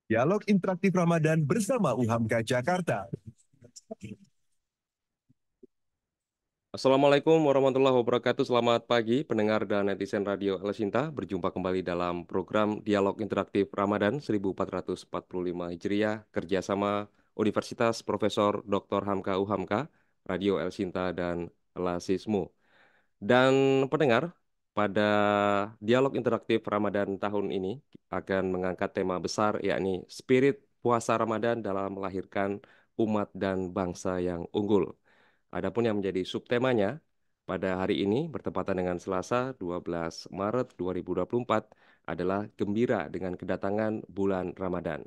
Dialog interaktif Ramadan bersama UHAMKA Jakarta. Assalamualaikum warahmatullahi wabarakatuh. Selamat pagi pendengar dan netizen Radio Elesinta. Berjumpa kembali dalam program Dialog Interaktif Ramadan 1445 Hijriah kerjasama Universitas Profesor Dr. Hamka UHAMKA, Radio Elesinta dan Lasismu. Dan pendengar, pada Dialog Interaktif Ramadan tahun ini akan mengangkat tema besar yakni Spirit Puasa Ramadan dalam melahirkan umat dan bangsa yang unggul. Adapun yang menjadi subtemanya pada hari ini bertepatan dengan Selasa 12 Maret 2024 adalah gembira dengan kedatangan bulan Ramadan.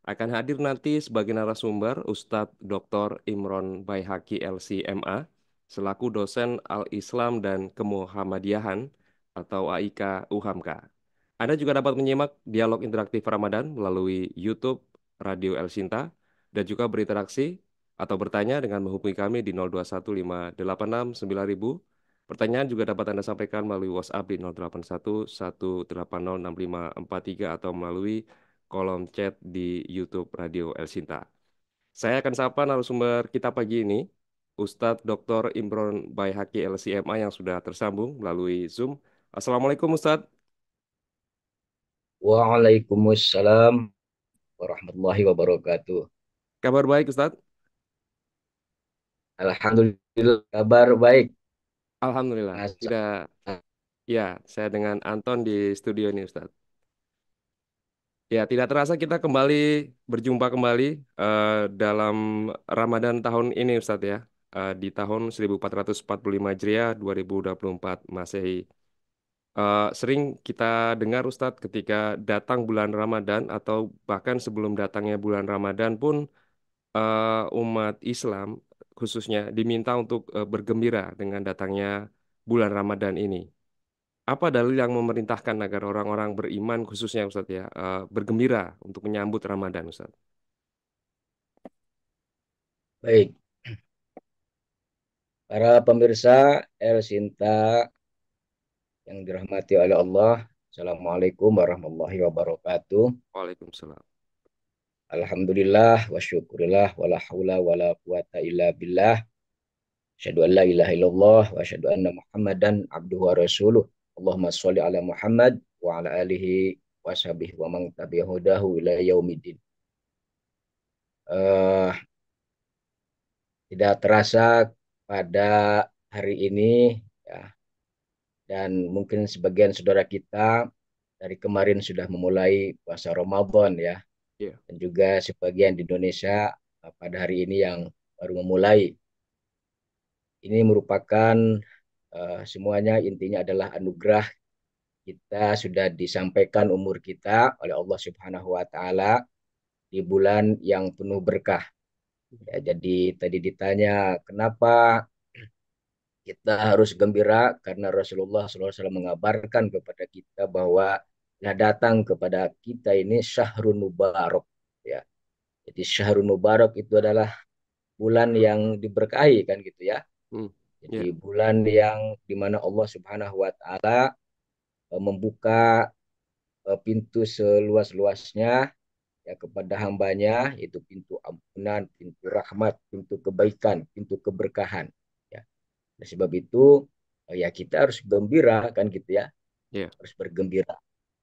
Akan hadir nanti sebagai narasumber Ustadz Dr. Imron Baihaqi LC MA selaku dosen Al-Islam dan Kemuhammadiyahan atau AIK UHAMKA. Anda juga dapat menyimak dialog interaktif Ramadan melalui YouTube Radio El Sinta dan juga berinteraksi atau bertanya dengan menghubungi kami di 0215869000. Pertanyaan juga dapat Anda sampaikan melalui WhatsApp di 0811806543 atau melalui kolom chat di YouTube Radio El Sinta. Saya akan sapa narasumber kita pagi ini, Ustadz Dr. Imron Baihaqi LCMA yang sudah tersambung melalui Zoom. Assalamualaikum Ustadz. Waalaikumsalam warahmatullahi wabarakatuh. Kabar baik Ustadz? Alhamdulillah kabar baik. Alhamdulillah. Mas, Tidak, ya, saya dengan Anton di studio ini Ustadz. Ya, tidak terasa kita kembali berjumpa kembali dalam Ramadan tahun ini Ustadz ya. Di tahun 1445 Hijriah 2024 Masehi. Sering kita dengar Ustadz ketika datang bulan Ramadan atau bahkan sebelum datangnya bulan Ramadan pun umat Islam khususnya diminta untuk bergembira dengan datangnya bulan Ramadan ini. Apa dalil yang memerintahkan agar orang-orang beriman khususnya Ustadz ya bergembira untuk menyambut Ramadan Ustadz? baik. Para pemirsa El Sinta yang dirahmati oleh Allah. Assalamualaikum warahmatullahi wabarakatuh. Waalaikumsalam. Alhamdulillah wa syukurillah wa la hawla wa la quwata illa billah. Asyhadu an la ilaha illallah wa asyhadu anna Muhammadan abduhu wa rasuluh. Allahumma sholli ala Muhammad wa ala alihi wa sahbihi wa man tabi'ahu ila yaumiddin. Eh, Tidak terasa pada hari ini ya, dan mungkin sebagian saudara kita dari kemarin sudah memulai puasa Ramadan ya, Iya. dan juga sebagian di Indonesia pada hari ini yang baru memulai. Ini merupakan semuanya intinya adalah anugerah. Kita sudah disampaikan umur kita oleh Allah Subhanahu wa taala di bulan yang penuh berkah. Ya, jadi tadi ditanya kenapa kita harus gembira karena Rasulullah SAW mengabarkan kepada kita bahwa telah datang kepada kita ini Syahrul Mubarak ya. Jadi Syahrul Mubarak itu adalah bulan yang diberkahi kan gitu ya. Hmm. Jadi Ya. bulan yang dimana Allah Subhanahu Wa Taala membuka pintu seluas-luasnya ya kepada hambanya, yaitu pintu ampunan, pintu rahmat, pintu kebaikan, pintu keberkahan ya. Oleh sebab itu ya kita harus gembira kan gitu ya, Ya. harus bergembira.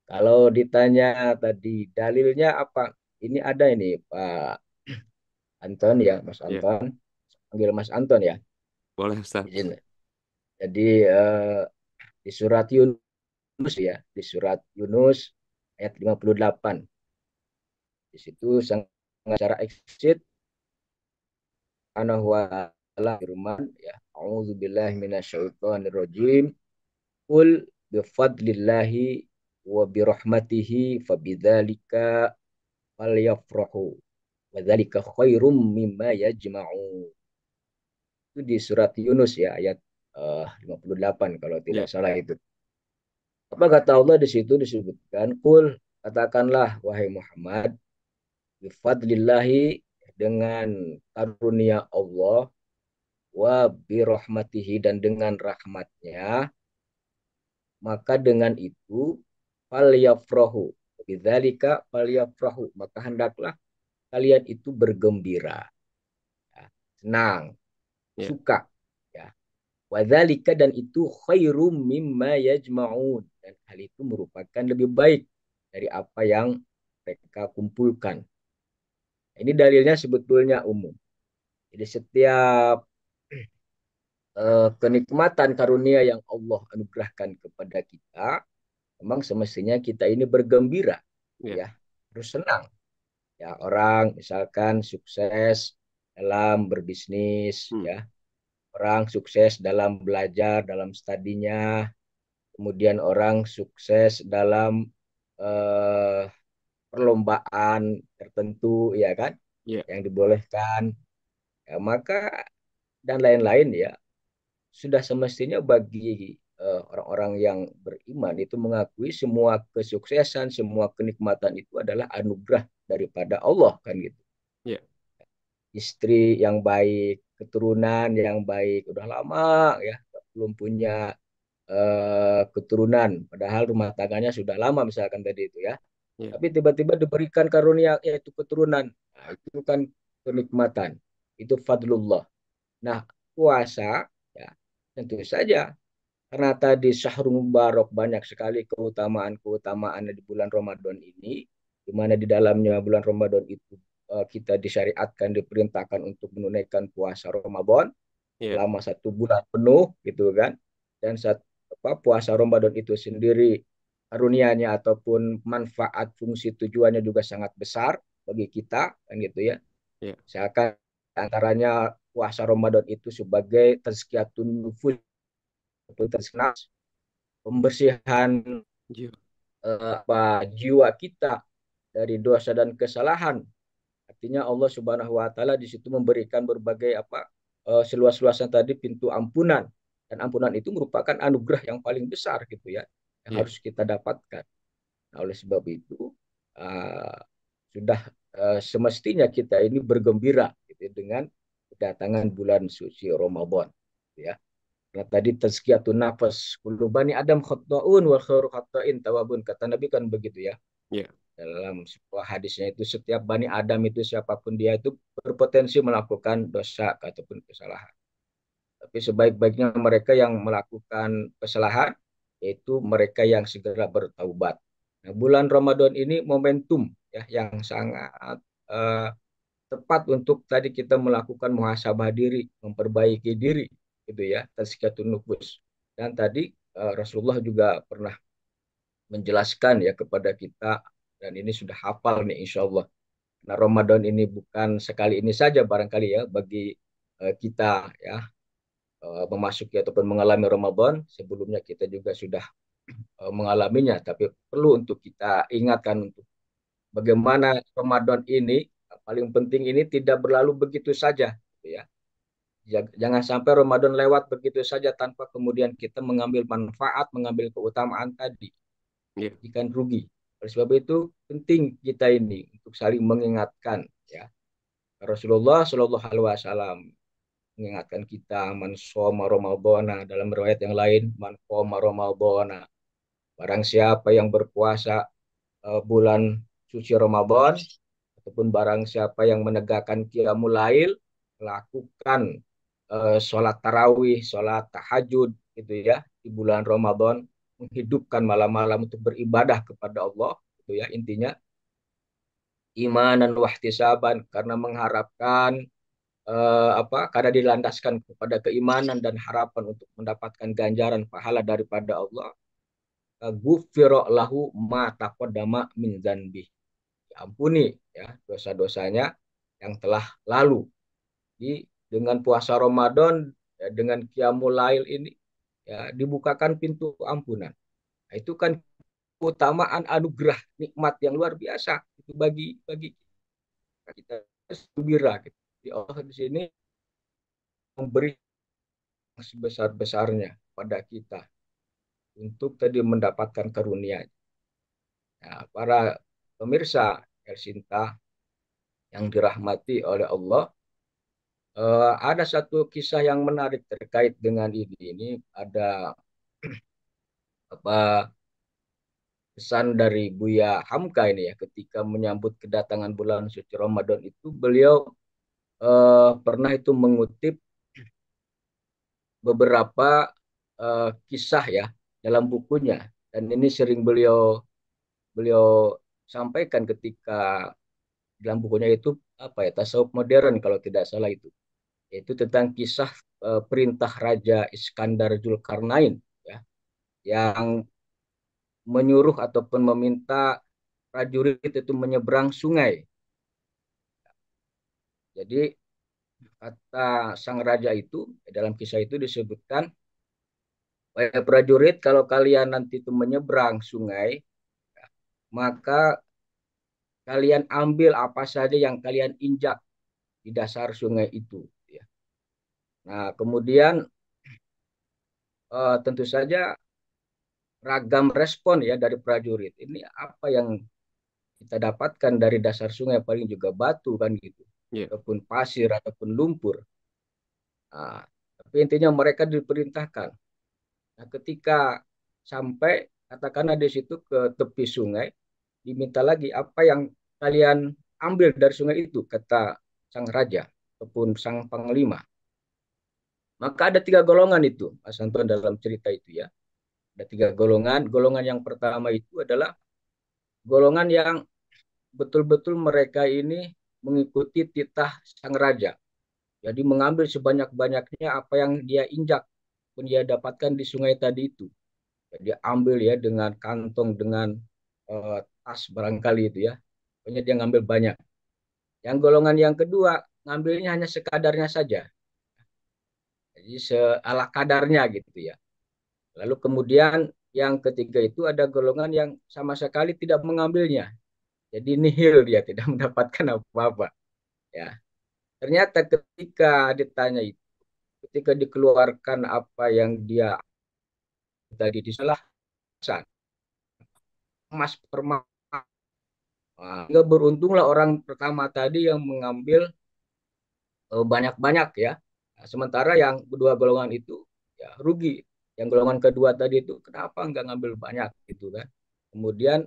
Kalau ditanya tadi dalilnya apa? Ini ada ini Pak Anton ya, Mas Ya. Anton. Panggil Mas Anton ya. Boleh Ustadz. Izin. Jadi di surat Yunus ya, di surat Yunus ayat 58. Di situ sangat secara eksplisit Subhanahu wa ta'ala firman ya, A'udzubillahi minasyaitonirrajim. Qul bifadlillahi wa birahmatihi fabidzalika falyafrahu wa dzalika khairum mimma yajma'un. Itu di surat Yunus ya ayat 58 kalau tidak Ya. salah itu. Apa kata Allah di situ disebutkan qul, katakanlah wahai Muhammad, bifadlillahi, dengan karunia Allah, wa birahmatihi, dan dengan rahmatnya, maka dengan itu fal yafrahu, Bidzalika falyafrahu, maka hendaklah kalian itu bergembira, ya, senang, Ya. suka, ya. Wadzalika, dan itu khairum mimma yajma'un, dan hal itu merupakan lebih baik dari apa yang mereka kumpulkan. Ini dalilnya sebetulnya umum. Jadi setiap kenikmatan karunia yang Allah anugerahkan kepada kita, memang semestinya kita ini bergembira, Ya. ya, harus senang. Ya, orang misalkan sukses dalam berbisnis, Hmm. ya, orang sukses dalam belajar, dalam studinya, kemudian orang sukses dalam eh, perlombaan tertentu, ya kan, Ya. yang dibolehkan, ya, maka dan lain-lain, ya, sudah semestinya bagi orang-orang yang beriman itu mengakui semua kesuksesan, semua kenikmatan itu adalah anugerah daripada Allah, kan gitu. Ya. Istri yang baik, keturunan yang baik, udah lama ya belum punya keturunan, padahal rumah tangganya sudah lama misalkan tadi itu, ya. Ya. Tapi tiba-tiba diberikan karunia yaitu keturunan. Nah, itu kan kenikmatan. Itu fadlullah. Nah, puasa, ya, tentu saja karena tadi syahrul mubarak, banyak sekali keutamaan-keutamaan di bulan Ramadan ini, di mana di dalamnya bulan Ramadan itu kita disyariatkan, diperintahkan untuk menunaikan puasa Ramadan Ya. selama 1 bulan penuh, gitu kan. Dan puasa Ramadan itu sendiri karunianya ataupun manfaat fungsi tujuannya juga sangat besar bagi kita, kan gitu ya. Ya. Misalkan antaranya puasa Ramadan itu sebagai tazkiyatun nufus, pembersihan Ya. jiwa kita dari dosa dan kesalahan. Artinya Allah Subhanahu wa taala di situ memberikan berbagai seluas-luasnya tadi pintu ampunan, dan ampunan itu merupakan anugerah yang paling besar, gitu ya, yang Ya. harus kita dapatkan. Nah, oleh sebab itu uh, sudah semestinya kita ini bergembira, gitu, dengan kedatangan bulan suci Ramadan, gitu ya. Nah, tadi tazkiyatun nafas, kullu bani Adam khata'un wa khairu khata'in tawabun, kata Nabi kan begitu, ya. Ya. Dalam sebuah hadisnya itu setiap bani Adam itu siapapun dia itu berpotensi melakukan dosa ataupun kesalahan. Tapi sebaik-baiknya mereka yang melakukan kesalahan yaitu mereka yang segera bertaubat. Nah, bulan Ramadan ini momentum, ya, yang sangat uh, tepat untuk tadi kita melakukan muhasabah diri, memperbaiki diri, gitu ya, tazkiyatun nufus. Dan tadi Rasulullah juga pernah menjelaskan ya kepada kita, dan ini sudah hafal nih insya Allah. Nah, Ramadan ini bukan sekali ini saja barangkali, ya, bagi kita, ya, memasuki ataupun mengalami Ramadan. Sebelumnya kita juga sudah mengalaminya, tapi perlu untuk kita ingatkan untuk bagaimana Ramadan ini, paling penting ini tidak berlalu begitu saja, gitu ya. Jangan sampai Ramadan lewat begitu saja tanpa kemudian kita mengambil manfaat, mengambil keutamaan tadi. Ya. Ikan rugi. Oleh sebab itu penting kita ini untuk saling mengingatkan, ya. Rasulullah Shallallahu Alaihi Wasallam mengingatkan kita, man shoma Ramadhana, dalam riwayat yang lain man qoma Ramadhana, barang siapa yang berpuasa bulan suci Ramadan, ataupun barang siapa yang menegakkan qiyamul lail, melakukan sholat tarawih, sholat tahajud, gitu ya, di bulan Ramadan, menghidupkan malam-malam untuk beribadah kepada Allah, gitu ya, intinya imanan wahtisaban, karena mengharapkan karena dilandaskan kepada keimanan dan harapan untuk mendapatkan ganjaran pahala daripada Allah. Ghufira lahu ma taqaddama min dzanbi, ampuni, ya, dosa-dosanya yang telah lalu. Dengan puasa Ramadan, ya, dengan qiyamul lail ini, ya, dibukakan pintu ampunan. Nah, itu kan keutamaan anugerah nikmat yang luar biasa itu bagi kita gembira, gitu. Di Allah di sini memberi sebesar-besarnya pada kita untuk tadi mendapatkan karunia. Nah, para pemirsa Elsinta yang dirahmati oleh Allah, ada satu kisah yang menarik terkait dengan ini. Ini ada apa pesan dari Buya Hamka ini ya, ketika menyambut kedatangan bulan suci Ramadan itu beliau pernah itu mengutip beberapa kisah ya dalam bukunya, dan ini sering beliau beliau sampaikan ketika dalam bukunya itu apa ya, tasawuf modern kalau tidak salah itu, yaitu tentang kisah perintah Raja Iskandar Zulkarnain ya, yang menyuruh ataupun meminta prajurit itu menyeberang sungai. Jadi kata sang raja itu dalam kisah itu disebutkan, prajurit, kalau kalian nanti itu menyeberang sungai, maka kalian ambil apa saja yang kalian injak di dasar sungai itu. Ya. Nah, kemudian tentu saja ragam respon ya dari prajurit. Ini apa yang kita dapatkan dari dasar sungai, paling juga batu kan gitu, ataupun pasir ataupun lumpur. Nah, tapi intinya mereka diperintahkan. Nah, ketika sampai katakanlah di situ ke tepi sungai, diminta lagi apa yang kalian ambil dari sungai itu, kata sang raja ataupun sang panglima. Maka ada 3 golongan itu, Mas Anton, dalam cerita itu ya. Ada 3 golongan. Golongan yang pertama itu adalah golongan yang betul-betul mereka ini mengikuti titah sang raja. Jadi mengambil sebanyak-banyaknya apa yang dia injak pun dia dapatkan di sungai tadi itu. Jadi ambil ya dengan kantong, dengan tas barangkali itu ya. Pokoknya dia ngambil banyak. Yang golongan yang kedua, ngambilnya hanya sekadarnya saja. Jadi seala kadarnya gitu ya. Lalu kemudian yang ketiga itu ada golongan yang sama sekali tidak mengambilnya. Jadi nihil, dia tidak mendapatkan apa-apa. Ya. Ternyata ketika ditanya itu, ketika dikeluarkan apa yang dia tadi disalahkan, emas permata. Nah, beruntunglah orang pertama tadi yang mengambil banyak-banyak ya. Nah, sementara yang kedua golongan itu ya rugi. Yang golongan kedua tadi itu kenapa nggak ngambil banyak gitu kan. Kemudian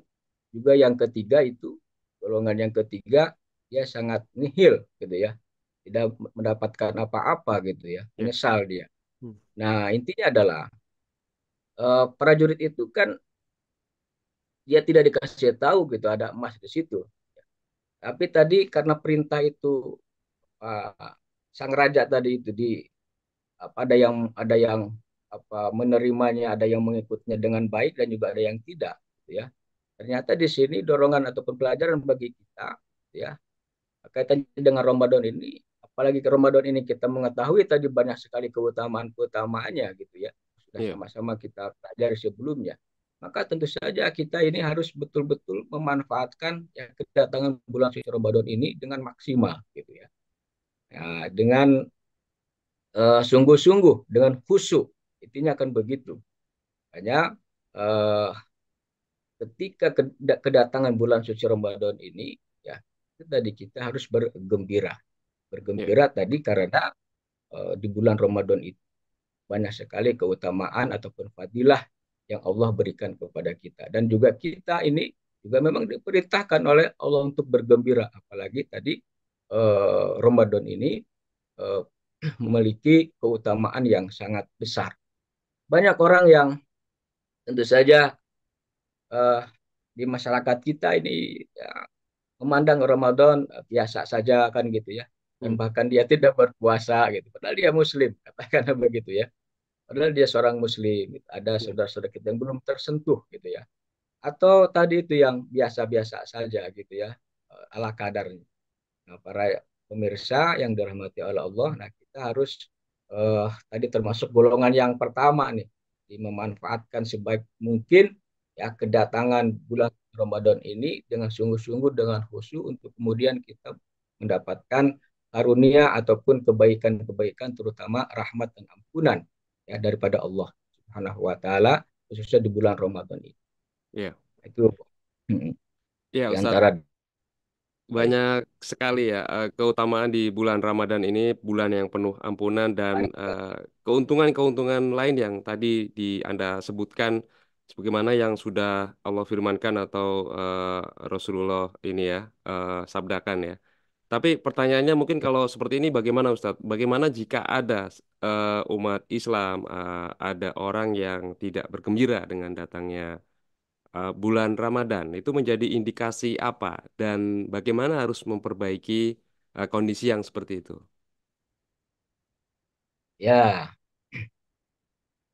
juga yang ketiga itu, golongan yang ketiga, dia sangat nihil gitu ya. Tidak mendapatkan apa-apa gitu ya. Menyesal dia. Nah, intinya adalah prajurit itu kan dia tidak dikasih tahu gitu ada emas di situ. Tapi tadi karena perintah itu sang raja tadi itu ada yang menerimanya, ada yang mengikutnya dengan baik dan juga ada yang tidak gitu ya. Ternyata di sini dorongan ataupun pelajaran bagi kita ya, kaitannya dengan Ramadan ini, apalagi ke Ramadan ini kita mengetahui tadi banyak sekali keutamaannya gitu ya. Sudah sama-sama kita pelajari sebelumnya. Maka tentu saja kita ini harus betul-betul memanfaatkan ya, kedatangan bulan suci Ramadan ini dengan maksimal gitu ya. Ya, dengan sungguh-sungguh, dengan khusyuk, intinya akan begitu. Hanya ketika kedatangan bulan suci Ramadan ini, ya tadi kita harus bergembira. Bergembira tadi karena di bulan Ramadan itu banyak sekali keutamaan ataupun fadilah yang Allah berikan kepada kita. Dan juga kita ini juga memang diperintahkan oleh Allah untuk bergembira. Apalagi tadi Ramadan ini memiliki keutamaan yang sangat besar. Banyak orang yang tentu saja di masyarakat kita ini ya, memandang Ramadan biasa saja kan gitu ya. Dan bahkan dia tidak berpuasa gitu. Padahal dia Muslim, katakanlah begitu ya. Padahal dia seorang Muslim. Ada saudara-saudara kita yang belum tersentuh gitu ya. Atau tadi itu yang biasa-biasa saja gitu ya, ala kadarnya. Nah, para pemirsa yang dirahmati oleh Allah, nah kita harus tadi termasuk golongan yang pertama nih, memanfaatkan sebaik mungkin ya kedatangan bulan Ramadan ini dengan sungguh-sungguh, dengan khusyuk, untuk kemudian kita mendapatkan karunia ataupun kebaikan-kebaikan, terutama rahmat dan ampunan ya daripada Allah Subhanahu wa taala, khususnya di bulan Ramadan ini. Iya. Itu ya, di Ustaz. antara Banyak sekali ya keutamaan di bulan Ramadan ini, bulan yang penuh ampunan dan keuntungan-keuntungan lain yang tadi Anda sebutkan. sebagaimana yang sudah Allah firmankan atau Rasulullah ini ya sabdakan ya. Tapi pertanyaannya mungkin kalau seperti ini bagaimana Ustadz? Bagaimana jika ada umat Islam, ada orang yang tidak bergembira dengan datangnya bulan Ramadan? Itu menjadi indikasi apa? Dan bagaimana harus memperbaiki kondisi yang seperti itu? Ya,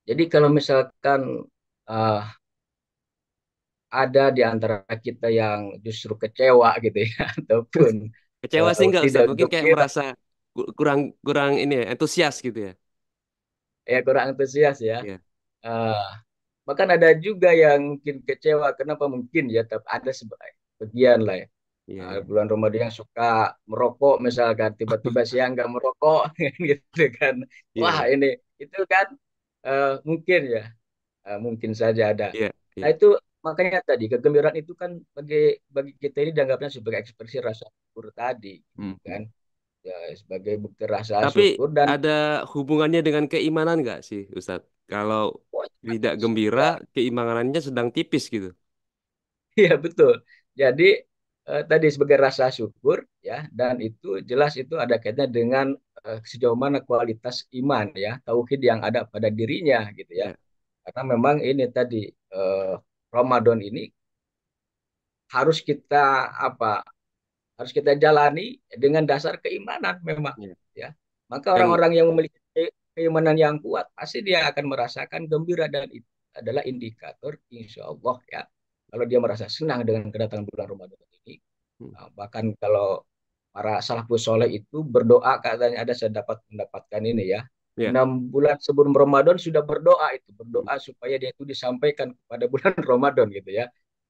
jadi kalau misalkan eh, ada di antara kita yang justru kecewa gitu ya, ataupun Kecewa sih enggak tidak Ustadz? Mungkin kayak gembira, merasa kurang kurang ini ya, antusias gitu ya. ya kurang antusias ya. Iya, Eh, Bahkan ada juga yang mungkin kecewa, kenapa mungkin ya, tapi ada sebagian lah ya. iya, iya. Bulan Ramadan yang suka merokok misalkan, tiba-tiba siang nggak merokok gitu kan. Iya, Wah iya, ini, itu kan mungkin ya, mungkin saja ada. iya, Nah iya. itu makanya tadi kegembiraan itu kan bagi bagi kita ini dianggapnya sebagai ekspresi rasa syukur tadi, gitu Mhm. kan. Ya, sebagai bukti rasa Tapi syukur dan ada hubungannya dengan keimanan nggak sih, Ustadz? Kalau oh, tidak gembira, ya, keimanannya sedang tipis gitu. iya betul. Jadi tadi sebagai rasa syukur ya, dan itu jelas itu ada kaitannya dengan sejauh mana kualitas iman ya, tauhid yang ada pada dirinya gitu ya. Iya, Karena memang ini tadi eh, Ramadan ini harus kita apa? Harus kita jalani dengan dasar keimanan memang iya. ya. Maka Dan orang-orang yang memiliki keimanan yang kuat pasti dia akan merasakan gembira, dan itu adalah indikator insya Allah ya, kalau dia merasa senang dengan kedatangan bulan Ramadan ini. hmm, Bahkan kalau para salafus soleh itu berdoa, katanya ada, saya dapat mendapatkan ini ya, iya, 6 bulan sebelum Ramadan sudah berdoa, itu hmm, berdoa supaya dia itu disampaikan pada bulan Ramadan gitu ya.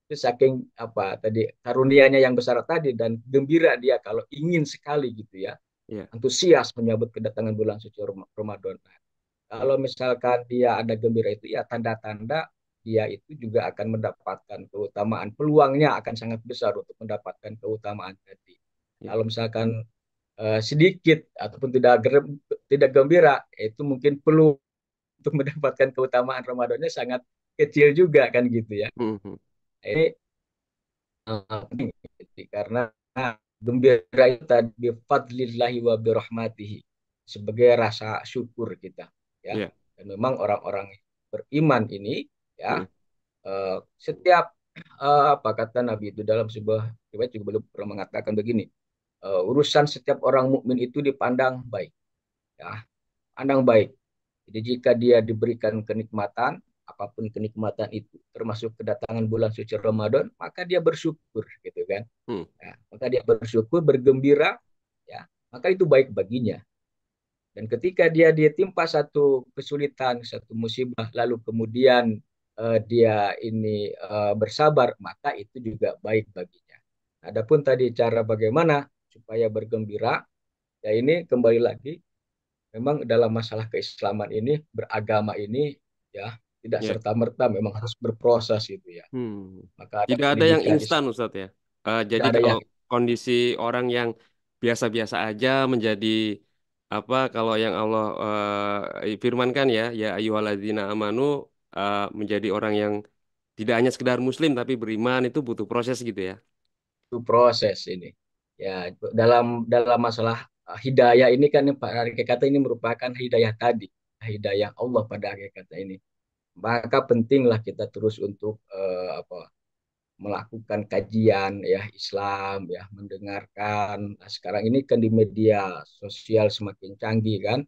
Itu saking apa tadi karunianya yang besar tadi, dan gembira dia kalau ingin sekali gitu ya, iya, antusias menyambut kedatangan bulan suci Ramadan. Nah, iya, kalau misalkan dia ada gembira itu ya, tanda-tanda dia itu juga akan mendapatkan keutamaan, peluangnya akan sangat besar untuk mendapatkan keutamaan tadi. iya. Kalau misalkan sedikit ataupun tidak gembira, itu mungkin peluang untuk mendapatkan keutamaan Ramadannya sangat kecil juga kan gitu ya. Hmm, hmm. Ini penting karena gembira itu tadi bifadlillahi wa birahmatihi, sebagai rasa syukur kita ya. Iya, Dan memang orang-orang beriman ini ya, hmm, setiap apa kata Nabi itu dalam sebuah riwayat juga belum pernah mengatakan begini, urusan setiap orang mukmin itu dipandang baik ya, pandang baik. Jadi jika dia diberikan kenikmatan, apapun kenikmatan itu, termasuk kedatangan bulan suci Ramadan, maka dia bersyukur, gitu kan? hmm. Nah, maka dia bersyukur, bergembira, ya, maka itu baik baginya. Dan ketika dia ditimpa satu kesulitan, satu musibah, lalu kemudian dia ini bersabar, maka itu juga baik baginya. Adapun tadi cara bagaimana supaya bergembira, ya ini kembali lagi, memang dalam masalah keislaman ini, beragama ini ya, tidak Iya. serta-merta, memang harus berproses gitu ya. Hmm. Maka ada Tidak ada yang pendidikan instan, Islam, Ustadz ya. tidak Jadi ada kalau yang kondisi orang yang biasa-biasa aja menjadi apa? Kalau yang Allah firmankan ya, ya ayyuhalladzina amanu menjadi orang yang tidak hanya sekedar Muslim tapi beriman itu butuh proses gitu ya. itu proses ini. Ya, dalam dalam masalah hidayah ini kan, Pak hakikatnya ini merupakan hidayah tadi, hidayah Allah pada hakikatnya ini. Maka pentinglah kita terus untuk apa, melakukan kajian ya Islam ya, mendengarkan. Nah, sekarang ini kan di media sosial semakin canggih kan,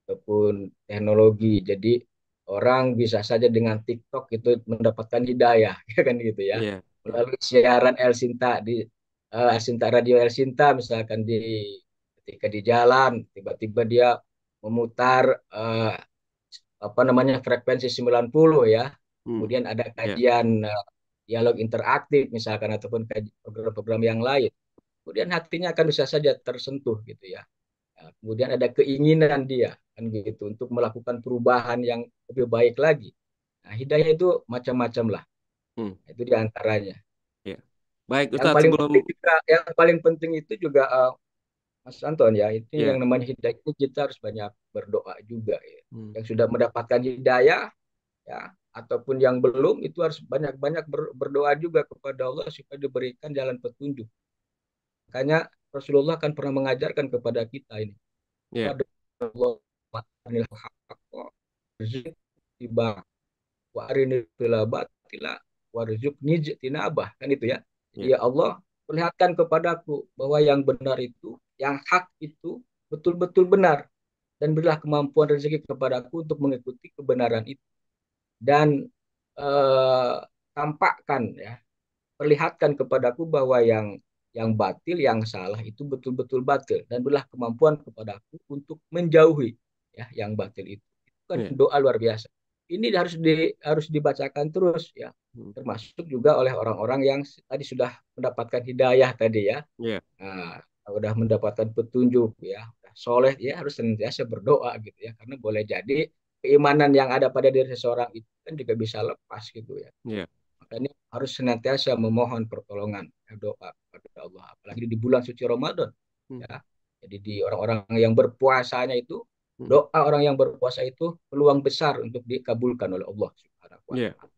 ataupun teknologi. Jadi orang bisa saja dengan TikTok itu mendapatkan hidayah ya kan gitu ya. Iya, iya, Melalui siaran El Sinta di El Sinta, Radio El Sinta misalkan, ketika di jalan tiba-tiba dia memutar apa namanya frekuensi 90 ya. hmm, Kemudian ada iya, kajian dialog interaktif misalkan, ataupun program-program yang lain. Kemudian hatinya akan bisa saja tersentuh gitu ya. Nah, kemudian ada keinginan dia kan gitu untuk melakukan perubahan yang lebih baik lagi. Nah, hidayah itu macam-macam lah. hmm, Itu diantaranya. iya. Baik, Yang Ustadz paling sebelum penting juga, yang paling penting itu juga Mas Anton ya, itu yang ya, namanya hidayah itu kita harus banyak berdoa juga ya. hmm, Yang sudah mendapatkan hidayah ya, ataupun yang belum itu harus banyak-banyak berdoa juga kepada Allah supaya diberikan jalan petunjuk. Makanya Rasulullah kan pernah mengajarkan kepada kita ini. Iya, Allah tiba wa arinil batila warzuqni jinabah, kan itu ya. iya, Jadi ya Allah, perlihatkan kepadaku bahwa yang benar itu, yang hak itu betul-betul benar, dan berilah kemampuan rezeki kepadaku untuk mengikuti kebenaran itu, dan eh, tampakkan ya, perlihatkan kepadaku bahwa yang batil, yang salah itu betul-betul batil, dan berilah kemampuan kepadaku untuk menjauhi ya yang batil itu. Itu kan iya. doa luar biasa. Ini harus dibacakan terus ya, Hmm. termasuk juga oleh orang-orang yang tadi sudah mendapatkan hidayah tadi ya. Iya, Nah, udah mendapatkan petunjuk ya, udah soleh, ya harus senantiasa berdoa gitu ya, karena boleh jadi keimanan yang ada pada diri seseorang itu kan juga bisa lepas gitu ya. iya. Makanya harus senantiasa memohon pertolongan, doa kepada Allah, apalagi di bulan suci Ramadan Hmm. ya. Jadi di orang-orang yang berpuasanya itu, Hmm. doa orang yang berpuasa itu peluang besar untuk dikabulkan oleh Allah Subhanahu wa Iya. taala.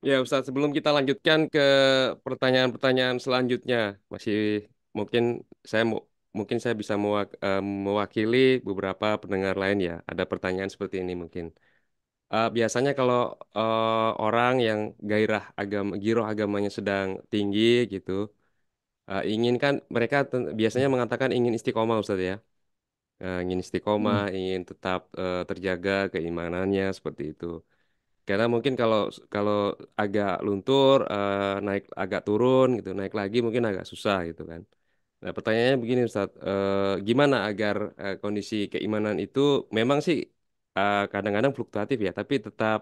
Ya, Ustadz, sebelum kita lanjutkan ke pertanyaan-pertanyaan selanjutnya, masih mungkin mungkin saya bisa mewakili beberapa pendengar lain ya. Ada pertanyaan seperti ini mungkin. Biasanya kalau orang yang giroh agamanya sedang tinggi gitu, ingin kan mereka biasanya mengatakan ingin istiqomah, Ustadz ya. Ingin istiqomah, Hmm. ingin tetap terjaga keimanannya seperti itu. Karena mungkin kalau kalau agak luntur, naik agak turun gitu, naik lagi mungkin agak susah gitu kan. Nah, pertanyaannya begini Ustaz, gimana agar kondisi keimanan itu memang sih kadang-kadang fluktuatif ya, tapi tetap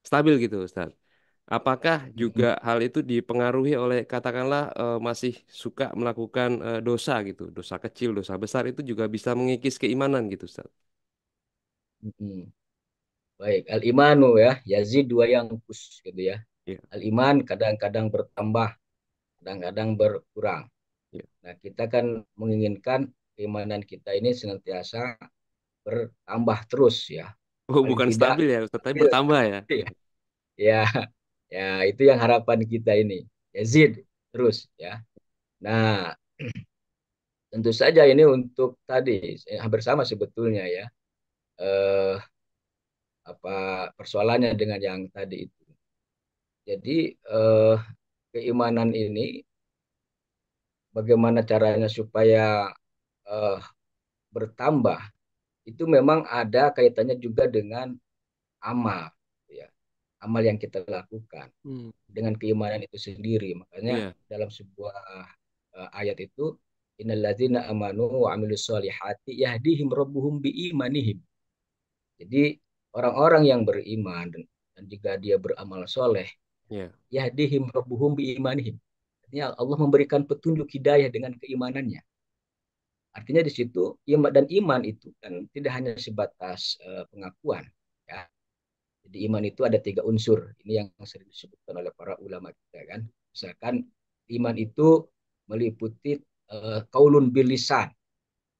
stabil gitu Ustaz. Apakah juga Hmm. hal itu dipengaruhi oleh katakanlah masih suka melakukan dosa gitu, dosa kecil, dosa besar itu juga bisa mengikis keimanan gitu Ustaz. Hmm. Baik, al-imanu ya, yazid wa yanqus gitu ya. Iya, Al-iman kadang-kadang bertambah, kadang-kadang berkurang. iya. Nah, kita kan menginginkan keimanan kita ini senantiasa bertambah terus ya. Oh, Paling bukan tidak stabil ya Ustaz, tapi stabil. bertambah ya. Ya, ya itu yang harapan kita ini. Yazid terus ya. Nah, tentu saja ini untuk tadi hampir sama sebetulnya ya. Eh apa persoalannya dengan yang tadi itu. Jadi keimanan ini bagaimana caranya supaya eh, bertambah, itu memang ada kaitannya juga dengan amal ya, amal yang kita lakukan Hmm, dengan keimanan itu sendiri. Makanya iya. dalam sebuah ayat itu, innalladzina amanu wa amilus solihati yahdihim rabbuhum biimanihim. Jadi orang-orang yang beriman dan jika dia beramal soleh, Iya. yahdihim rabbuhum biimanihim. Artinya Allah memberikan petunjuk hidayah dengan keimanannya. Artinya di situ iman dan iman itu kan tidak hanya sebatas pengakuan ya. Jadi iman itu ada tiga unsur. Ini yang sering disebutkan oleh para ulama kita kan. Misalkan iman itu meliputi kaulun bil lisan.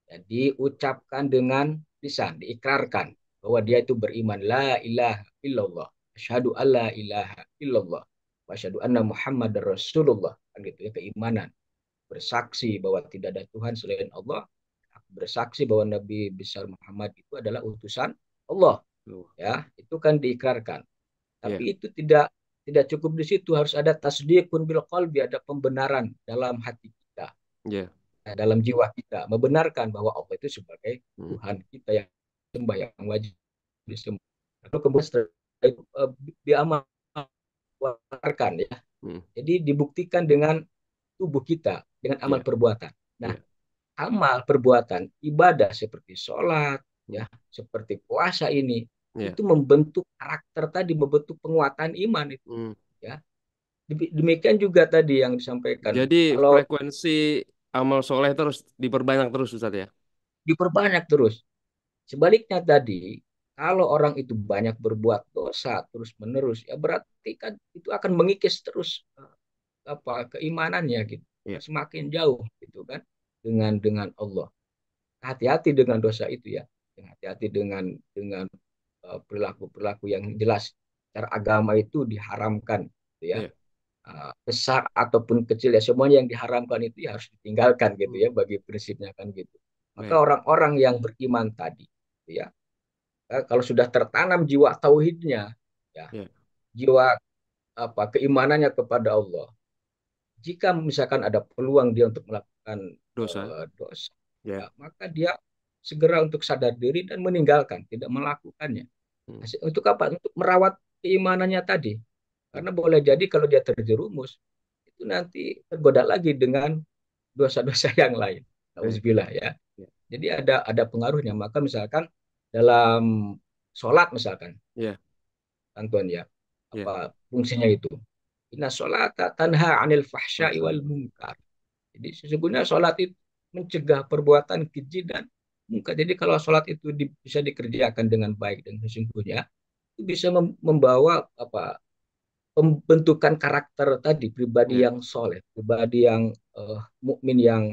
Jadi ucapkan dengan lisan, diikrarkan bahwa dia itu beriman la ilaha illallah, asyhadu alla ilaha illallah, wa asyhadu anna muhammadar rasulullah, kan gitu ya, keimanan. Bersaksi bahwa tidak ada Tuhan selain Allah, bersaksi bahwa Nabi besar Muhammad itu adalah utusan Allah Tuh. ya, itu kan diikrarkan. Iya. Tapi itu tidak cukup di situ, harus ada tasdiqun bil qalbi, ada pembenaran dalam hati kita, Iya. dalam jiwa kita, membenarkan bahwa Allah itu sebagai Hmm. Tuhan kita yang sembah, yang wajib disembah. Lalu kemudian setelah itu diamalkan ya. Hmm. Jadi dibuktikan dengan tubuh kita, dengan amal Iya. perbuatan. Nah, Iya. amal perbuatan ibadah seperti sholat Hmm. ya, seperti puasa ini, Iya. itu membentuk karakter tadi, membentuk penguatan iman itu Hmm. ya. Demikian juga tadi yang disampaikan, Jadi kalau frekuensi amal soleh terus diperbanyak terus Ustaz ya. diperbanyak terus. Sebaliknya tadi, kalau orang itu banyak berbuat dosa terus menerus, ya berarti kan itu akan mengikis terus apa keimanannya gitu, Iya. semakin jauh gitu kan dengan Allah. Hati-hati dengan dosa itu ya, hati-hati dengan perilaku-perilaku yang jelas secara agama itu diharamkan, gitu ya. Iya. Besar ataupun kecil ya semuanya yang diharamkan itu ya harus ditinggalkan gitu ya Hmm. bagi prinsipnya kan gitu. Maka Baik. orang-orang yang beriman tadi, gitu ya, kalau sudah tertanam jiwa tauhidnya, ya, Iya. jiwa keimanannya kepada Allah, jika misalkan ada peluang dia untuk melakukan Dosa. dosa, Ya. ya, maka dia segera untuk sadar diri dan meninggalkan, tidak melakukannya. Hmm. Untuk apa? Untuk merawat keimanannya tadi. Ya. Karena boleh jadi kalau dia terjerumus, itu nanti tergoda lagi dengan dosa-dosa yang lain. Baik. Nauzubillah ya. Ya. Jadi ada pengaruhnya. Maka misalkan dalam sholat misalkan, Ya. Anton ya, Ya. apa fungsinya itu? Inna sholata tanha anil fahsya'i Masa. wal munkar. Jadi sesungguhnya sholat itu mencegah perbuatan keji dan munkar. Jadi kalau sholat itu bisa dikerjakan dengan baik dan sesungguhnya itu bisa membawa apa pembentukan karakter tadi pribadi Ya. yang soleh, pribadi yang mukmin yang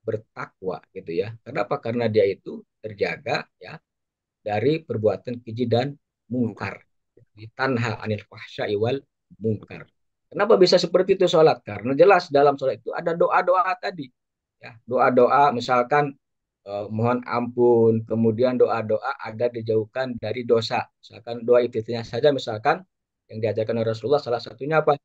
bertakwa gitu ya. Kenapa? Karena dia itu terjaga ya dari perbuatan keji dan Mungkar. mungkar. Tanha anil fahsya'i wal Oke. mungkar. Kenapa bisa seperti itu sholat? Karena jelas dalam sholat itu ada doa-doa tadi. Ya, doa-doa misalkan mohon ampun, kemudian doa-doa agar dijauhkan dari dosa. Misalkan doa itu saja misalkan yang diajarkan oleh Rasulullah salah satunya apa?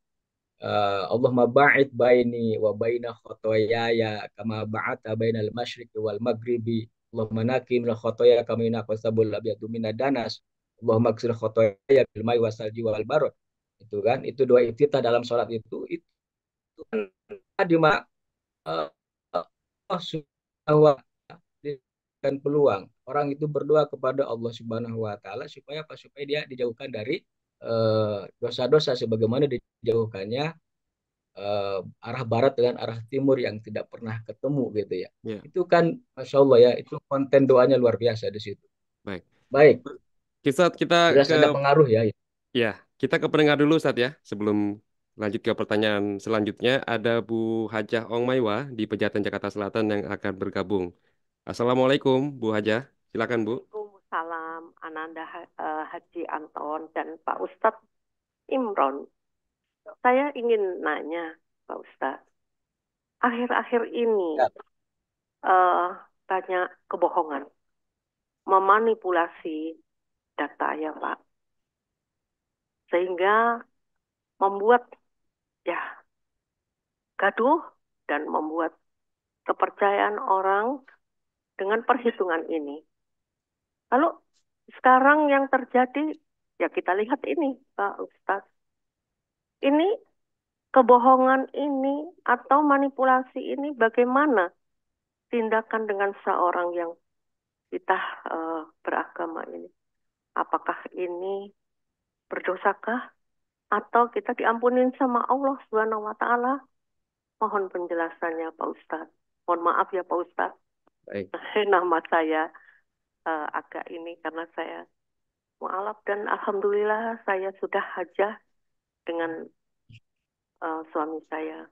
Allahumma ba'id baini wa baina khotoyaya kama ba'ata bainal masyriqi wal maghribi. Allahumma naqi minal khotoya kama yunaqqa sabul abyadu minad danas. Allahumma ghfir khotoyaya bil ma'i wasalji wal barad. Itu kan, itu doa iftitah dalam sholat itu kan tadi mak Allah subhanahu dan peluang orang itu berdoa kepada Allah Subhanahu wa taala supaya apa? Supaya dia dijauhkan dari dosa-dosa sebagaimana dijauhkannya arah barat dengan arah timur yang tidak pernah ketemu gitu ya. Ya. Itu kan Masya Allah ya, itu konten doanya luar biasa di situ. Baik. Baik, Kita jelas ke ada pengaruh ya. Ya, kita ke pendengar dulu Ustadz ya. Sebelum lanjut ke pertanyaan selanjutnya, ada Bu Hajah Ong Maiwa di Pejaten Jakarta Selatan yang akan bergabung. Assalamualaikum Bu Hajah, silakan Bu. Waalaikumsalam Ananda Haji Anton dan Pak Ustadz Imron. Saya ingin nanya Pak Ustadz, akhir-akhir ini Ya. banyak kebohongan, memanipulasi data ya Pak, sehingga membuat ya gaduh dan membuat kepercayaan orang dengan perhitungan ini. Lalu sekarang yang terjadi, ya kita lihat ini Pak Ustadz. Ini kebohongan ini atau manipulasi ini bagaimana tindakan dengan seorang yang kita beragama ini? Apakah ini berdosakah atau kita diampunin sama Allah Subhanahu wa taala? Mohon penjelasannya Pak Ustadz. Mohon maaf ya Pak Ustadz. Baik. Nama saya agak ini karena saya mualaf dan alhamdulillah saya sudah hajah dengan suami saya.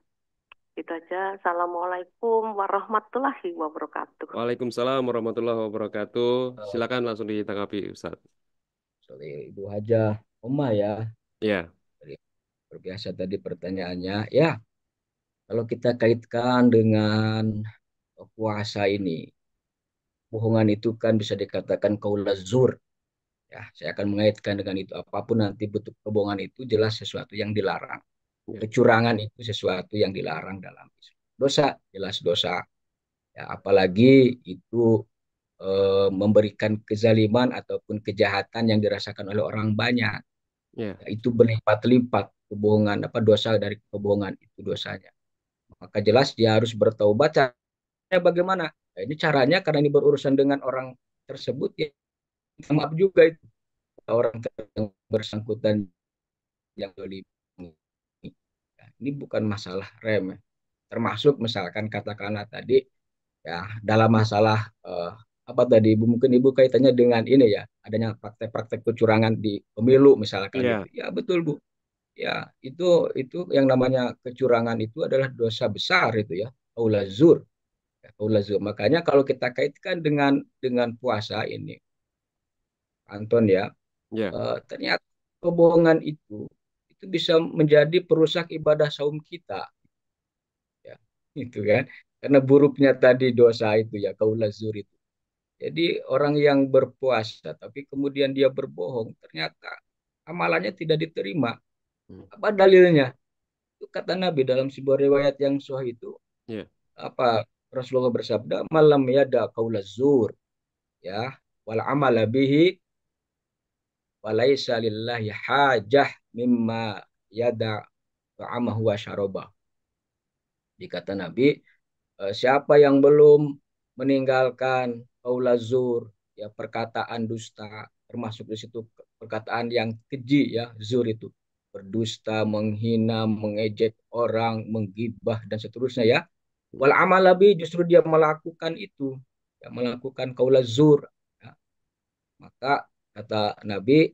Itu aja. Assalamualaikum warahmatullahi wabarakatuh. Waalaikumsalam warahmatullahi wabarakatuh. Silakan langsung ditanggapi Ustadz. Sorry, Ibu Hajah Omah ya. Ya. Berbiasa tadi pertanyaannya. Ya, kalau kita kaitkan dengan puasa ini, bohongan itu kan bisa dikatakan qaulaz zur. Ya, saya akan mengaitkan dengan itu. Apapun nanti bentuk kebohongan itu jelas sesuatu yang dilarang. Ya. Kecurangan itu sesuatu yang dilarang dalam Islam. Dosa, jelas dosa. Ya, apalagi itu memberikan kezaliman ataupun kejahatan yang dirasakan oleh orang banyak. Ya. Ya, itu berlipat-lipat kebohongan, dosa dari kebohongan itu dosanya. Maka jelas dia harus bertaubat. Caranya bagaimana? Nah, ini caranya karena ini berurusan dengan orang tersebut ya maaf juga itu orang yang bersangkutan yang dolimi. Ini bukan masalah remeh. Termasuk misalkan katakanlah tadi ya dalam masalah apa tadi Ibu mungkin Ibu kaitannya dengan ini ya adanya praktek-praktek kecurangan di pemilu misalkan Ya. itu. Ya betul Bu. Ya itu yang namanya kecurangan itu adalah dosa besar itu ya. Aulazur. Aulazur. Makanya kalau kita kaitkan dengan puasa ini Anton ya Ya. ternyata kebohongan itu bisa menjadi perusak ibadah saum kita, ya, itu kan. Karena buruknya tadi dosa itu ya, qaulaz zur itu. Jadi orang yang berpuasa tapi kemudian dia berbohong, ternyata amalannya tidak diterima. Hmm. Apa dalilnya? Itu kata Nabi dalam sebuah riwayat yang sahih itu, Ya. apa Rasulullah bersabda, malam yada qaulaz zur, ya, wal amala bihi walaisa lillahi hajah mimma yada ta'amahu wa syarabah. Dikata Nabi, siapa yang belum meninggalkan qaulaz zur, ya, perkataan dusta, termasuk di situ perkataan yang keji, ya, zur itu berdusta, menghina, mengejek orang, menggibah dan seterusnya, ya. Wal amal lebih justru dia melakukan itu, ya, melakukan qaulaz zur, ya. Maka kata Nabi,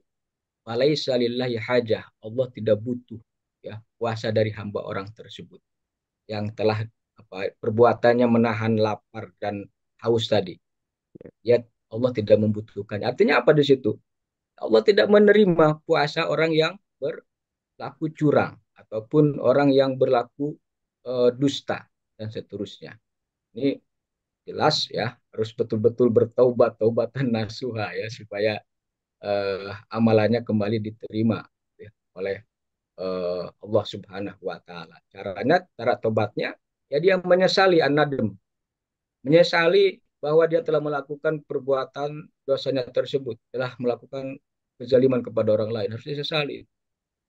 walaisa lillahi hajah, Allah tidak butuh, ya, puasa dari hamba orang tersebut yang telah perbuatannya menahan lapar dan haus tadi. Ya, Allah tidak membutuhkan. Artinya apa di situ? Allah tidak menerima puasa orang yang berlaku curang ataupun orang yang berlaku dusta dan seterusnya. Ini jelas, ya, harus betul-betul bertaubat, taubatan nasuha, ya, supaya amalannya kembali diterima, ya, oleh Allah Subhanahu wa taala. Cara tobatnya, ya, dia menyesali an-nadem, menyesali bahwa dia telah melakukan perbuatan dosanya tersebut, telah melakukan kezaliman kepada orang lain, harus disesali.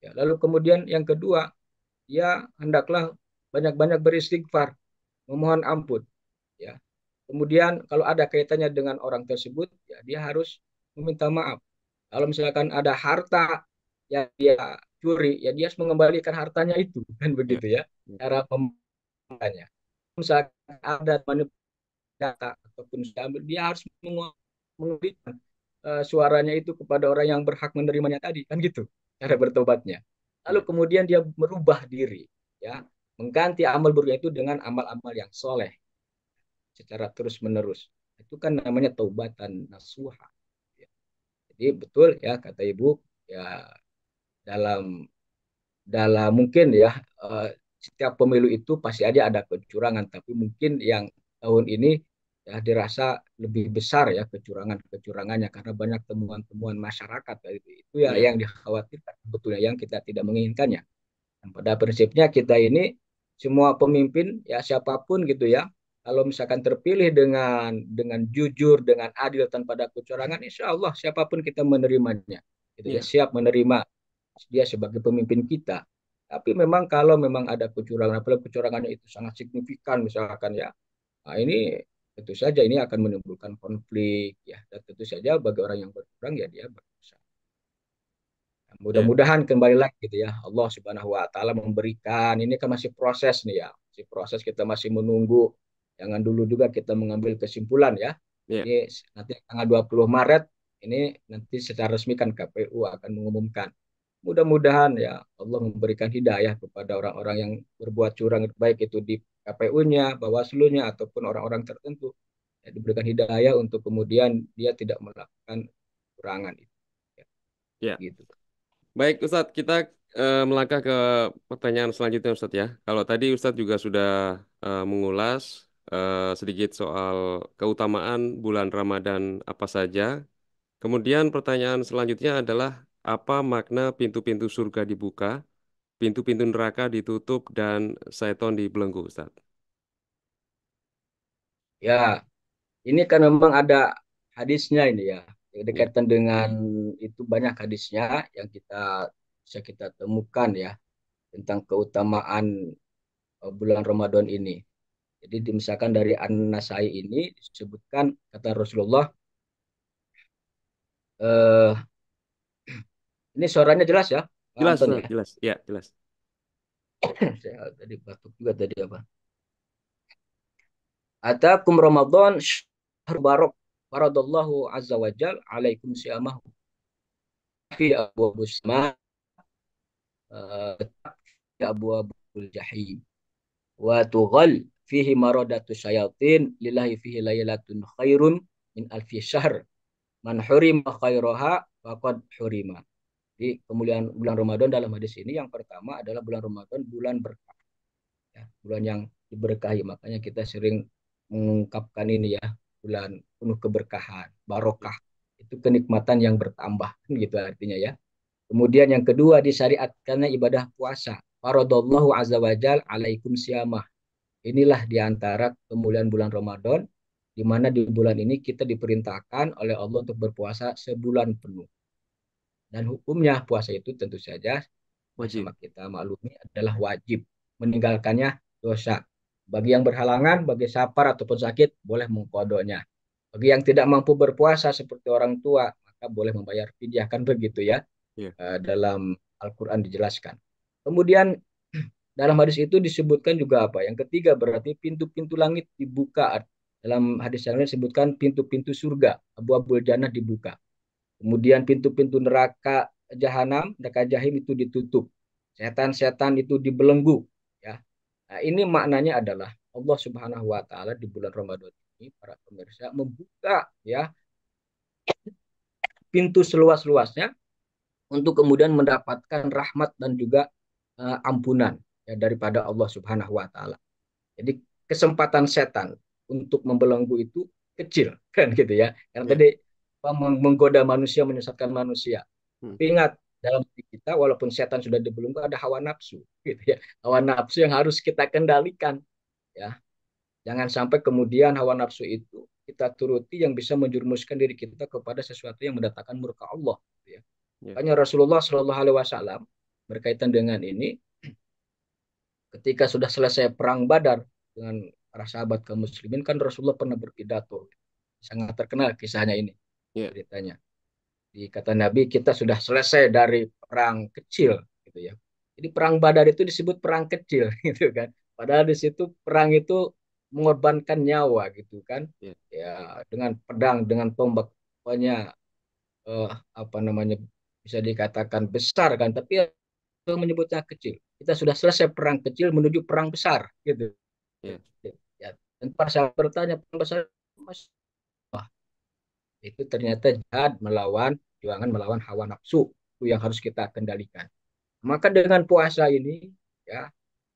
Ya, lalu kemudian yang kedua, dia hendaklah banyak-banyak beristighfar, memohon ampun, ya. Kemudian kalau ada kaitannya dengan orang tersebut, ya, dia harus meminta maaf. Kalau misalkan ada harta yang dia curi, ya, dia harus mengembalikan hartanya itu, kan Ya. begitu, ya, cara pembalikannya. Misalkan ada manipulasi data ataupun diambil, dia harus mengembalikan suaranya itu kepada orang yang berhak menerimanya tadi, kan gitu cara bertobatnya. Lalu Ya. kemudian dia merubah diri, ya, mengganti amal buruknya itu dengan amal-amal yang soleh secara terus menerus. Itu kan namanya taubatan nasuha, ya. Jadi betul, ya, kata ibu, ya, dalam dalam mungkin, ya, setiap pemilu itu pasti aja ada kecurangan, tapi mungkin yang tahun ini, ya, dirasa lebih besar, ya, kecurangannya karena banyak temuan-temuan masyarakat itu, ya, Ya. yang dikhawatirkan sebetulnya, yang kita tidak menginginkannya. Dan pada prinsipnya kita ini semua pemimpin, ya, siapapun gitu, ya, kalau misalkan terpilih dengan jujur, dengan adil tanpa ada kecurangan, insya Allah siapapun kita menerimanya, gitu, ya, Ya. siap menerima dia sebagai pemimpin kita. Tapi memang kalau memang ada kecurangan, apalagi kecurangannya itu sangat signifikan misalkan, ya, nah ini tentu saja ini akan menimbulkan konflik, ya, dan tentu saja bagi orang yang bercurang, ya, dia berdosa. Ya. Mudah-mudahan kembali lagi gitu, ya, Allah Subhanahu wa taala memberikan, ini kan masih proses nih, ya. Masih proses, kita masih menunggu. Jangan dulu juga kita mengambil kesimpulan, ya. Ya. Ini nanti tanggal 20 Maret ini nanti secara resmi kan KPU akan mengumumkan. Mudah-mudahan, ya, Allah memberikan hidayah kepada orang-orang yang berbuat curang, baik itu di KPU-nya, Bawaslu-nya ataupun orang-orang tertentu, ya, diberikan hidayah untuk kemudian dia tidak melakukan curangan itu. Ya, Ya. gitu. Baik, Ustadz, kita melangkah ke pertanyaan selanjutnya, Ustadz, ya. Kalau tadi Ustadz juga sudah mengulas sedikit soal keutamaan bulan Ramadan apa saja. Kemudian pertanyaan selanjutnya adalah apa makna pintu-pintu surga dibuka, pintu-pintu neraka ditutup, dan setan dibelenggu, Ustadz? Ya, ini kan memang ada hadisnya ini, ya. Ya. Dekatan dengan itu banyak hadisnya yang bisa kita temukan, ya, tentang keutamaan bulan Ramadan ini. Jadi misalkan dari An-Nasai ini disebutkan, kata Rasulullah, eh, ini suaranya jelas, ya, Pak Jelas, Anton, ya. Ustadz, jelas. Ya, jelas. Saya tadi batuk juga tadi apa. Atakum Ramadan syahr barok faradallahu azza wa jal alaikum siyamahu fi abu sama fi abwabul jahim wa tughal fihi maradatu syayatin lillahi fihi laylatun khairun min alfi syahr man hurima khairaha faqad hurima. Jadi kemuliaan bulan Ramadan dalam hadis ini yang pertama adalah bulan Ramadan bulan berkah, ya, bulan yang diberkahi. Makanya kita sering mengungkapkan ini ya, bulan penuh keberkahan, barokah. Itu kenikmatan yang bertambah gitu artinya ya. Kemudian yang kedua disyariatkannya ibadah puasa. Faradallahu azza wajal alaikum siyamah. Inilah diantara kemuliaan bulan Ramadan, di mana di bulan ini kita diperintahkan oleh Allah untuk berpuasa sebulan penuh. Dan hukumnya puasa itu tentu saja Wajib. sama kita maklumi adalah wajib. Meninggalkannya dosa. Bagi yang berhalangan, bagi safar ataupun sakit, boleh mengkodonya. Bagi yang tidak mampu berpuasa seperti orang tua, maka boleh membayar fidyah, kan begitu ya. Iya. Dalam Al-Quran dijelaskan. Kemudian dalam hadis itu disebutkan juga apa? Yang ketiga berarti pintu-pintu langit dibuka. Dalam hadis yang lain disebutkan pintu-pintu surga, abu-abu jannah dibuka. Kemudian pintu-pintu neraka jahanam, neraka jahim itu ditutup. Setan-setan itu dibelenggu. Ya. Nah, ini maknanya adalah Allah Subhanahu wa taala di bulan Ramadan ini para pemirsa membuka ya pintu seluas-luasnya untuk kemudian mendapatkan rahmat dan juga ampunan ya daripada Allah Subhanahu wa taala. Jadi kesempatan setan untuk membelenggu itu kecil kan gitu ya. Karena tadi menggoda manusia, menyesatkan manusia. Tapi ingat, dalam diri kita walaupun setan sudah dibelenggu ada hawa nafsu gitu ya. Hawa nafsu yang harus kita kendalikan ya. Jangan sampai kemudian hawa nafsu itu kita turuti yang bisa menjerumuskan diri kita kepada sesuatu yang mendatangkan murka Allah gitu ya. Makanya Rasulullah Shallallahu Alaihi Wasallam berkaitan dengan ini, ketika sudah selesai perang Badar dengan para sahabat kaum muslimin, kan Rasulullah pernah berpidato, sangat terkenal kisahnya ini, ceritanya. Di kata Nabi, kita sudah selesai dari perang kecil, gitu ya. Jadi perang Badar itu disebut perang kecil, gitu kan. Padahal di situ perang itu mengorbankan nyawa, gitu kan. Ya dengan pedang, dengan tombak, pokoknya apa namanya, bisa dikatakan besar kan, tapi menyebutnya kecil. Kita sudah selesai perang kecil menuju perang besar, gitu. Ya. Dan para sahabat bertanya, perang besar itu ternyata jihad melawan, juangan melawan hawa nafsu, itu yang harus kita kendalikan. Maka dengan puasa ini, ya,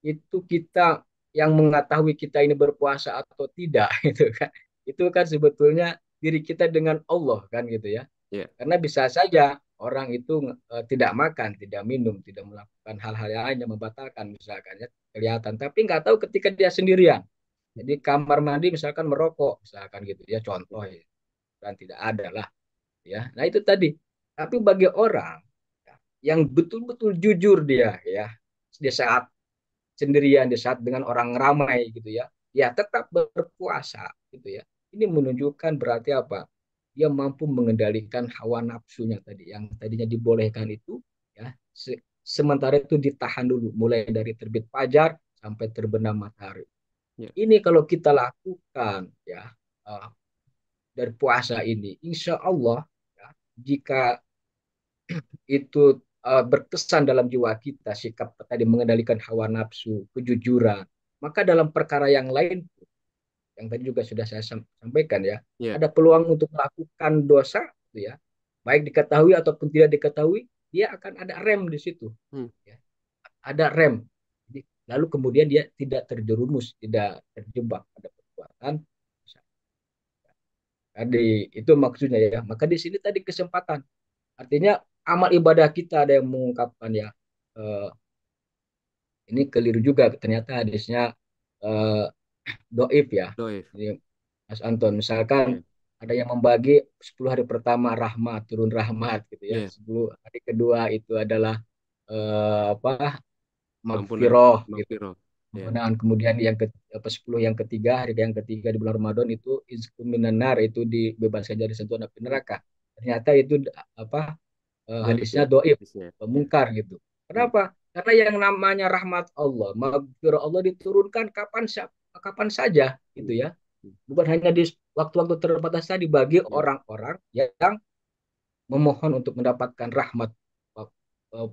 itu kita yang mengetahui kita ini berpuasa atau tidak, gitu kan. Itu kan sebetulnya diri kita dengan Allah kan gitu ya. Karena bisa saja orang itu tidak makan, tidak minum, tidak melakukan hal-hal yang lain yang membatalkan misalkan ya, kelihatan, tapi nggak tahu ketika dia sendirian. Jadi kamar mandi misalkan merokok, misalkan gitu ya, contoh ya, dan tidak ada lah ya. Nah itu tadi. Tapi bagi orang ya, yang betul-betul jujur dia ya, di saat sendirian, di saat dengan orang ramai gitu ya, ya tetap berpuasa gitu ya. Ini menunjukkan berarti apa? Dia mampu mengendalikan hawa nafsunya tadi, yang tadinya dibolehkan itu ya, sementara itu ditahan dulu, mulai dari terbit fajar sampai terbenam matahari. Ini kalau kita lakukan ya dari puasa ini, insya Allah ya, jika itu berkesan dalam jiwa kita, sikap tadi mengendalikan hawa nafsu, kejujuran, maka dalam perkara yang lain, yang tadi juga sudah saya sampaikan ya, ada peluang untuk melakukan dosa, gitu ya, baik diketahui ataupun tidak diketahui, dia akan ada rem di situ, ya. Ada rem, lalu kemudian dia tidak terjerumus, tidak terjebak pada perbuatan. Tadi itu maksudnya ya. Maka di sini tadi kesempatan, artinya amal ibadah kita ada yang mengungkapkan ya, ini keliru juga ternyata hadisnya doif ya. Jadi, Mas Anton, misalkan ada yang membagi 10 hari pertama rahmat, turun rahmat gitu ya. 10 hari kedua itu adalah magfirah gitu. Kemudian yang 10 yang ketiga, hari yang ketiga di bulan Ramadan itu izkum minan nar, itu dibebaskan dari sentuhan api neraka. Ternyata itu hadisnya doif, mungkar gitu. Kenapa? Karena yang namanya rahmat Allah, magfirah Allah diturunkan kapan saja gitu ya. Bukan hanya di waktu-waktu terbatas tadi, bagi orang-orang yang memohon untuk mendapatkan rahmat.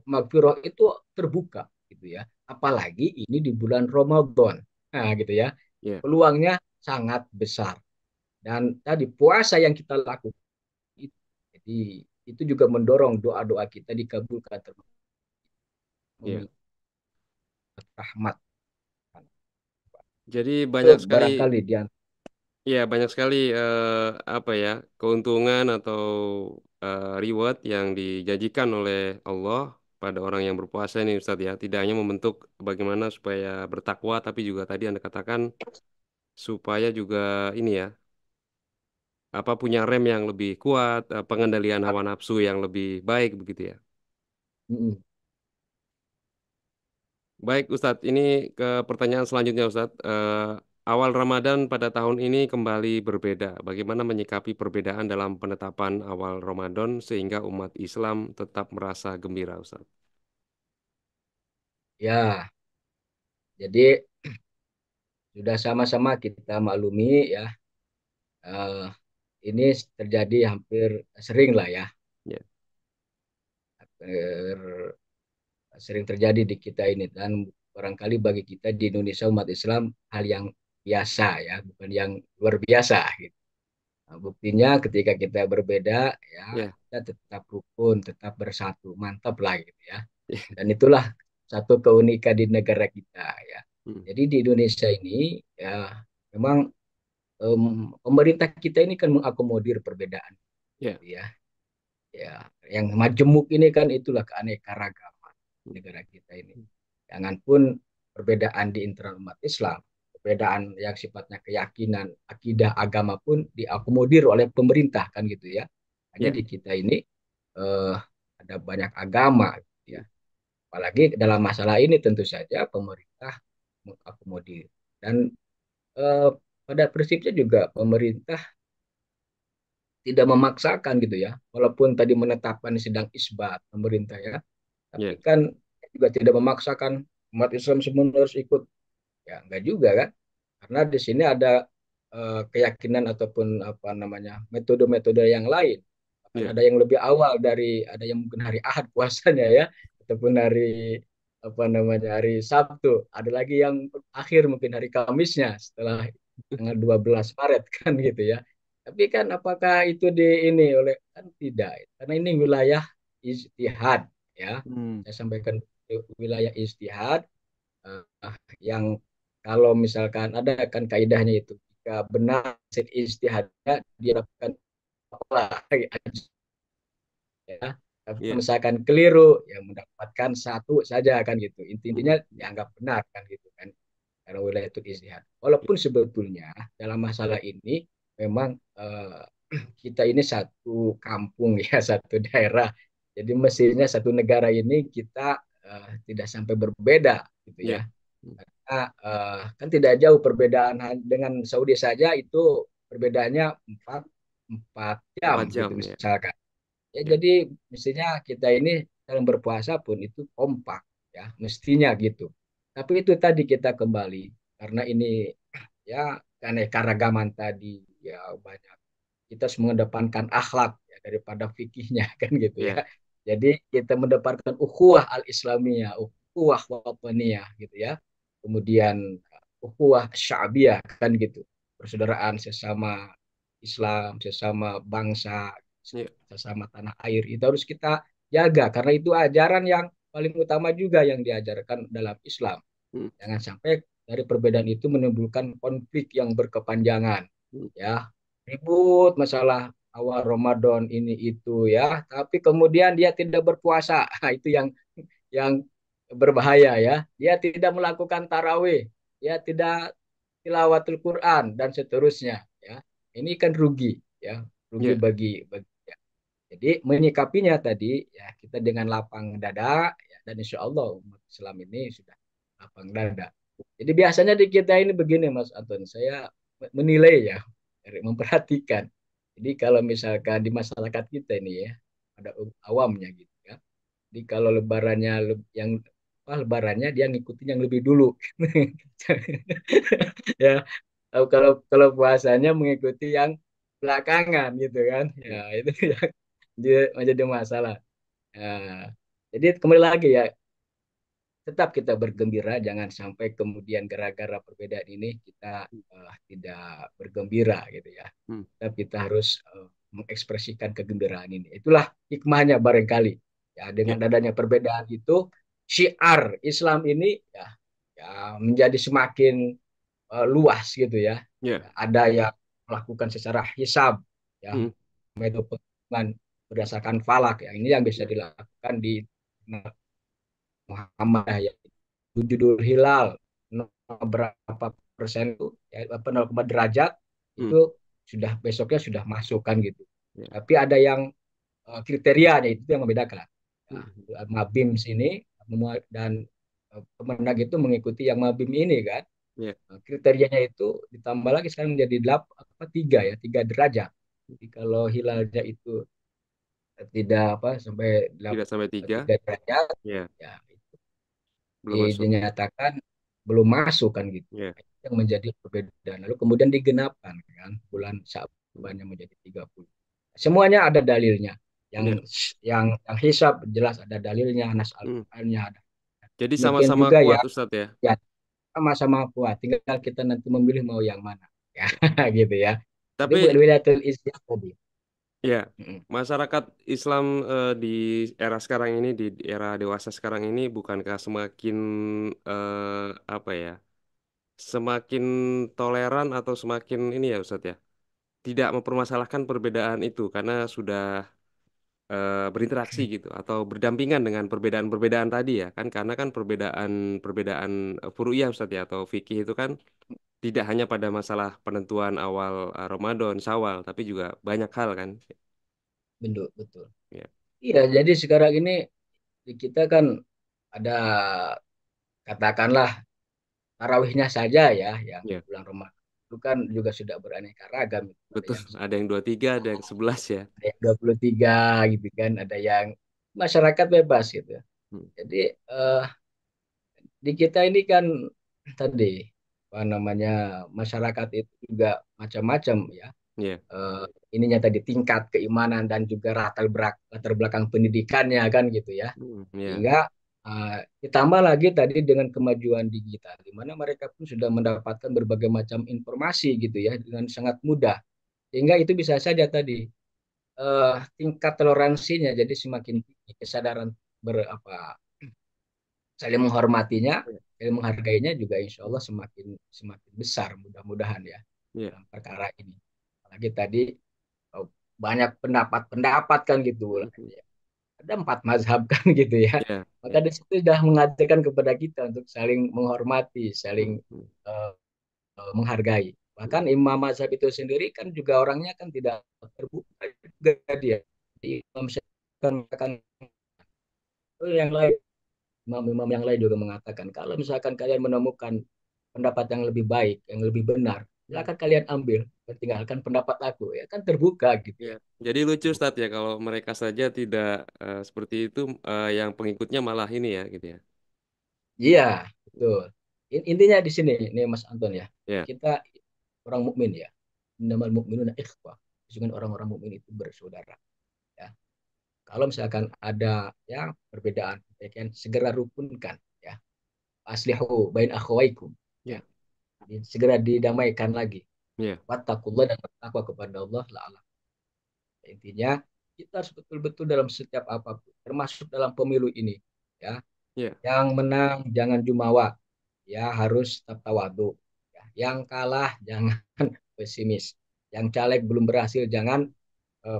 Magfirah itu terbuka gitu ya. Apalagi ini di bulan Ramadan. Nah, gitu ya. Peluangnya sangat besar. Dan tadi puasa yang kita lakukan, jadi itu juga mendorong doa-doa kita dikabulkan, termasuk Iya. meminta rahmat. Jadi Itu banyak sekali, barangkali dia. ya banyak sekali apa ya, keuntungan atau reward yang dijanjikan oleh Allah pada orang yang berpuasa ini Ustadz ya. Tidak hanya membentuk bagaimana supaya bertakwa, tapi juga tadi Anda katakan supaya juga ini ya, apa punya rem yang lebih kuat, pengendalian hawa nafsu yang lebih baik begitu ya. Mm-mm. Baik Ustadz, ini ke pertanyaan selanjutnya Ustadz. Awal Ramadan pada tahun ini kembali berbeda. Bagaimana menyikapi perbedaan dalam penetapan awal Ramadan sehingga umat Islam tetap merasa gembira Ustadz? Ya, jadi sudah sama-sama kita maklumi ya, eh, ini terjadi hampir sering lah ya, Ya, hampir sering terjadi di kita ini, dan barangkali bagi kita di Indonesia umat Islam hal yang biasa ya, bukan yang luar biasa gitu. Nah, buktinya ketika kita berbeda ya, ya, kita tetap rukun, tetap bersatu, mantap lah gitu ya. ya. Dan itulah satu keunikan di negara kita ya. Hmm. Jadi di Indonesia ini ya memang pemerintah kita ini kan mengakomodir perbedaan Ya, gitu ya. Ya, yang majemuk ini kan itulah keanekaragaman negara kita ini. Janganpun perbedaan di internal umat Islam, perbedaan yang sifatnya keyakinan, akidah, agama pun diakomodir oleh pemerintah kan gitu ya. Hanya ya, di kita ini ada banyak agama gitu ya. Apalagi dalam masalah ini tentu saja pemerintah mengakomodir. Dan eh, pada prinsipnya juga pemerintah tidak memaksakan gitu ya. Walaupun tadi menetapkan sidang isbat pemerintah ya, ya, tapi kan juga tidak memaksakan umat Islam semua harus ikut. Ya, enggak juga kan? Karena di sini ada keyakinan ataupun apa namanya metode-metode yang lain. Bahkan ya, ada yang lebih awal dari, ada yang mungkin hari Ahad puasanya ya, ataupun hari apa namanya hari Sabtu. Ada lagi yang akhir mungkin hari Kamisnya setelah tanggal 12 Maret kan gitu ya. Tapi kan apakah itu di ini oleh, kan tidak. Karena ini wilayah ijtihad ya. hmm, Saya sampaikan wilayah ijtihad, yang kalau misalkan ada kan kaidahnya itu, jika benar hasil ijtihadnya dia lakukan apa ya, tapi ya, misalkan keliru ya mendapatkan satu saja kan gitu, hmm, intinya dianggap benar kan gitu kan, karena wilayah itu ijtihad. Walaupun sebetulnya dalam masalah ini memang kita ini satu kampung ya, satu daerah, jadi mestinya satu negara ini kita tidak sampai berbeda gitu ya, ya. Nah, kan tidak jauh perbedaan dengan Saudi saja itu perbedaannya empat empat 4 jam jam gitu ya, misalkan. Ya ya, jadi mestinya kita ini dalam berpuasa pun itu kompak ya, mestinya gitu. Tapi itu tadi kita kembali karena ini ya keanekaragaman tadi ya, banyak kita harus mengedepankan akhlak ya, daripada fikihnya kan gitu ya. ya, Jadi kita mendepankan ukhuwah al-islamiyah, ukhuwah wataniyah gitu ya. Kemudian ukhuwah sya'biyah kan gitu. Persaudaraan sesama Islam, sesama bangsa, ya, sesama tanah air itu harus kita jaga karena itu ajaran yang paling utama juga yang diajarkan dalam Islam. hmm, Jangan sampai dari perbedaan itu menimbulkan konflik yang berkepanjangan hmm, ya, ribut masalah awal Ramadan ini itu ya, tapi kemudian dia tidak berpuasa. Nah, itu yang berbahaya ya. Dia tidak melakukan tarawih, dia tidak tilawatul Quran dan seterusnya ya. Ini kan rugi ya, rugi ya, bagi ya. Jadi menyikapinya tadi ya kita dengan lapang dada ya, dan insya Allah umat Islam ini sudah lapang dada. Jadi biasanya di kita ini begini Mas Anton, saya menilai ya, dari memperhatikan. Jadi kalau misalkan di masyarakat kita ini ya, ada awamnya gitu ya. Jadi kalau lebarannya yang apa, lebarannya dia ngikutin yang lebih dulu. Ya, kalau kalau puasanya mengikuti yang belakangan gitu kan. Ya, ya, itu yang dia menjadi masalah. Ya, jadi kembali lagi ya, tetap kita bergembira, jangan sampai kemudian gara-gara perbedaan ini kita tidak bergembira gitu ya. hmm, Tetap kita harus mengekspresikan kegembiraan ini. Itulah hikmahnya barangkali. Ya, Ya, dengan adanya perbedaan itu, syiar Islam ini ya menjadi semakin luas gitu ya. ya. Ya, ada yang melakukan secara hisab, ya, Hmm, metode penghitungan berdasarkan falak. Yang ini yang bisa ya, dilakukan di Muhammadiyah, ya. Wujudul hilal berapa persen itu, ya, 0, derajat hmm, itu sudah besoknya sudah masuk kan gitu. ya. Tapi ada yang kriterianya itu yang membedakan. Hmm, Ya, Mabim sini dan Kemenag itu mengikuti yang Mabim ini kan. ya. Kriterianya itu ditambah lagi sekarang menjadi 3 derajat. Jadi kalau hilalnya itu tidak sampai Tidak sampai 3. 3 derajat, Ya, ya itu belum masuk. dinyatakan belum masuk kan gitu. Ya. Itu yang menjadi perbedaan. Lalu kemudian digenapkan kan bulan Hmm, Syaban yang menjadi 30. Semuanya ada dalilnya. ya. Yang hisab jelas ada dalilnya, nas Hmm. al-Qur'annya ada. Jadi Demikian sama-sama juga kuat ya, Ustadz ya. ya sama-sama kuat. Tinggal kita nanti memilih mau yang mana. Ya, gitu ya. Itu Tapi wilayatul isyaq tadi. ya, Mm-mm. masyarakat Islam di era sekarang ini, di era dewasa sekarang ini, bukankah semakin apa ya, semakin toleran atau semakin ini ya Ustadz ya, tidak mempermasalahkan perbedaan itu karena sudah berinteraksi gitu atau berdampingan dengan perbedaan-perbedaan tadi ya kan, karena kan perbedaan furu'iyah Ustadz ya atau fikih itu kan tidak hanya pada masalah penentuan awal Ramadan, Syawal, tapi juga banyak hal kan. Betul, betul. Ya, Iya, jadi sekarang ini di kita kan ada, katakanlah, tarawihnya saja ya, yang ya, bulan Ramadan itu kan juga sudah beraneka ragam. Ada betul. yang Ada yang 23, ada yang 11 ya. 23 gitu kan, ada yang masyarakat bebas gitu. Hmm. Jadi di kita ini kan tadi apa namanya, masyarakat itu juga macam-macam ya. Ya, Eh, Ininya tadi tingkat keimanan dan juga latar belakang pendidikannya kan gitu ya. ya, Sehingga ditambah lagi tadi dengan kemajuan digital, di mana mereka pun sudah mendapatkan berbagai macam informasi gitu ya dengan sangat mudah. Sehingga itu bisa saja tadi tingkat toleransinya jadi semakin tinggi, kesadaran berapa saling menghormatinya, ya, saling menghargainya juga insya Allah semakin semakin besar mudah-mudahan ya ya, dalam perkara ini. Apalagi tadi eh, banyak pendapat-pendapat kan gitu. Ada 4 mazhab kan gitu ya. ya, Maka ya. di situ sudah mengajarkan kepada kita untuk saling menghormati, saling Hmm, hmm, eh, menghargai. Bahkan imam mazhab itu sendiri kan juga orangnya kan tidak terbuka juga dia. Jadi imam Syafi'i kan mengatakan, yang lain, imam-imam yang lain juga mengatakan, kalau misalkan kalian menemukan pendapat yang lebih baik, yang lebih benar, hmm. silakan kalian ambil, tinggalkan pendapat aku, ya kan terbuka gitu Ya. ya. Jadi lucu Ustadz ya kalau mereka saja tidak seperti itu, yang pengikutnya malah ini ya gitu ya. Iya, betul. Intinya di sini nih Mas Anton ya. Ya, Kita orang mukmin ya. Innamal mu'minuna ikhwah. Sesungguhnya orang-orang mukmin itu bersaudara ya. Kalau misalkan ada ya perbedaan, ya kan segera rukunkan ya. Aslihu bain akhwaikum ya. ya, Segera didamaikan lagi. ya, Wattaqullah, dan bertakwa kepada Allah la'ala. Intinya kita harus betul-betul dalam setiap apapun, termasuk dalam pemilu ini ya. ya, Yang menang jangan jumawa, ya harus tetap tawadu. Ya. Yang kalah jangan pesimis. Yang caleg belum berhasil jangan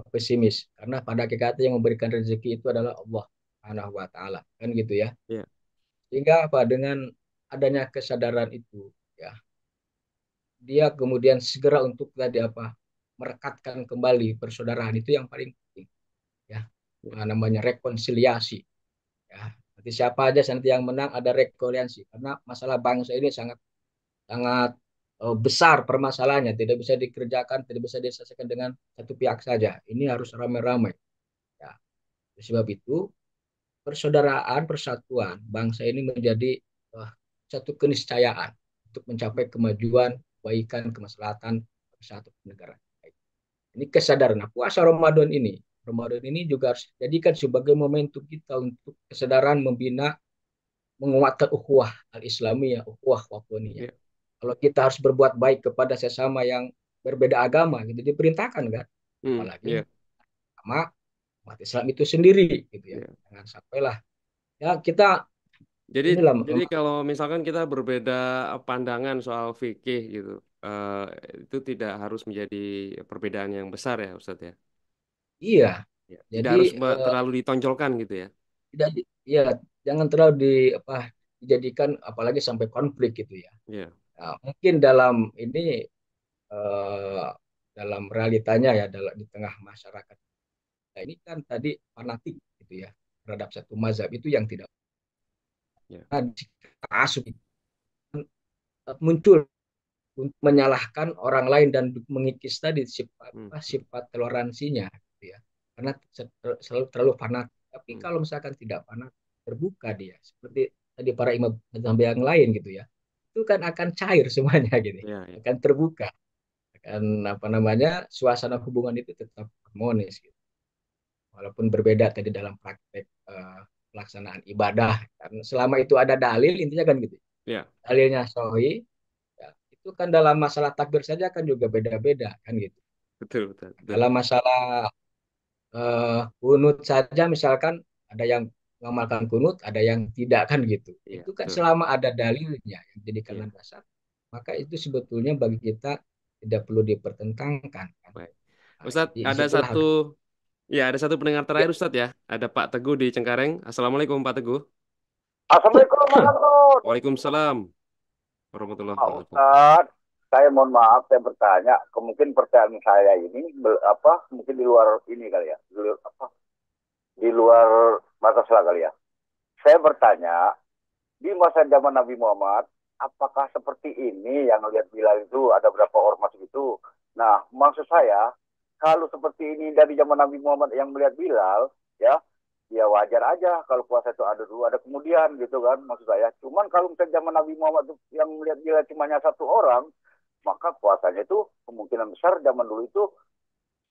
pesimis. Karena pada hakikatnya yang memberikan rezeki itu adalah Allah Subhanahu wa taala. Kan gitu ya. ya, Sehingga apa, dengan adanya kesadaran itu ya, dia kemudian segera untuk tadi apa, merekatkan kembali persaudaraan, itu yang paling penting ya. ya, Namanya rekonsiliasi ya. Nanti siapa aja nanti yang menang ada rekonsiliasi, karena masalah bangsa ini sangat sangat besar permasalahannya, tidak bisa dikerjakan, tidak bisa diselesaikan dengan satu pihak saja. Ini harus ramai-ramai. Ya. Sebab itu persaudaraan, persatuan bangsa ini menjadi uh, satu keniscayaan untuk mencapai kemajuan, kebaikan, kemaslahatan satu negara. Ini kesadaran. Nah, puasa Ramadan ini juga harus dijadikan sebagai momentum kita untuk kesadaran membina, menguatkan ukhuwah al-islamiyah, ukhuwah wataniyah. ya, Kalau kita harus berbuat baik kepada sesama yang berbeda agama, gitu diperintahkan kan. apalagi Iya, sama umat Islam itu sendiri gitu ya. iya. Jangan sampailah ya kita Jadi, inilah jadi memang kalau misalkan kita berbeda pandangan soal fikih gitu, eh, itu tidak harus menjadi perbedaan yang besar ya, Ustadz ya. iya. Ya. Tidak Jadi harus terlalu ditonjolkan gitu ya. tidak ya jangan terlalu apa dijadikan apalagi sampai konflik gitu ya. Iya, Nah, mungkin dalam ini eh, dalam realitanya ya di tengah masyarakat nah, ini kan tadi fanatik gitu ya terhadap satu mazhab itu yang tidak iya. asuk muncul untuk menyalahkan orang lain dan mengikis tadi sifat Hmm, sifat toleransinya gitu ya karena selalu terlalu fanatik tapi hmm. kalau misalkan tidak fanatik terbuka dia seperti tadi para imam mazhab yang lain gitu ya itu kan akan cair semuanya gitu Iya, iya. akan terbuka akan apa namanya suasana hubungan itu tetap harmonis gitu. Walaupun berbeda tadi dalam praktek pelaksanaan ibadah karena selama itu ada dalil intinya kan gitu Iya, dalilnya sahih ya, itu kan dalam masalah takbir saja kan juga beda-beda kan gitu betul, betul, betul. dalam masalah kunut saja misalkan ada yang mengamalkan kunut ada yang tidak kan gitu Iya, itu kan betul. selama ada dalilnya yang jadikan Iya, landasan maka itu sebetulnya bagi kita tidak perlu dipertentangkan kan. baik. Nah, Ustadz, di ada situlah satu, harus ya ada satu pendengar ya. terakhir Ustadz ya. Ada Pak Teguh di Cengkareng. Assalamualaikum Pak Teguh. Assalamualaikum warahmatullahi. Waalaikumsalam warahmatullahi Pak wabarakatuh. Ustadz, saya mohon maaf, saya bertanya, mungkin pertanyaan saya ini mungkin di luar ini kali ya, di luar batas lah kali ya. Saya bertanya, di masa zaman Nabi Muhammad, apakah seperti ini yang lihat Bilal itu ada berapa ormas gitu? Nah, maksud saya, kalau seperti ini dari zaman Nabi Muhammad yang melihat Bilal, ya, ya wajar aja kalau puasa itu ada dulu, ada kemudian gitu kan, maksud saya. Cuman kalau misalnya zaman Nabi Muhammad yang melihat Bilal cuma satu orang, maka puasanya itu kemungkinan besar zaman dulu itu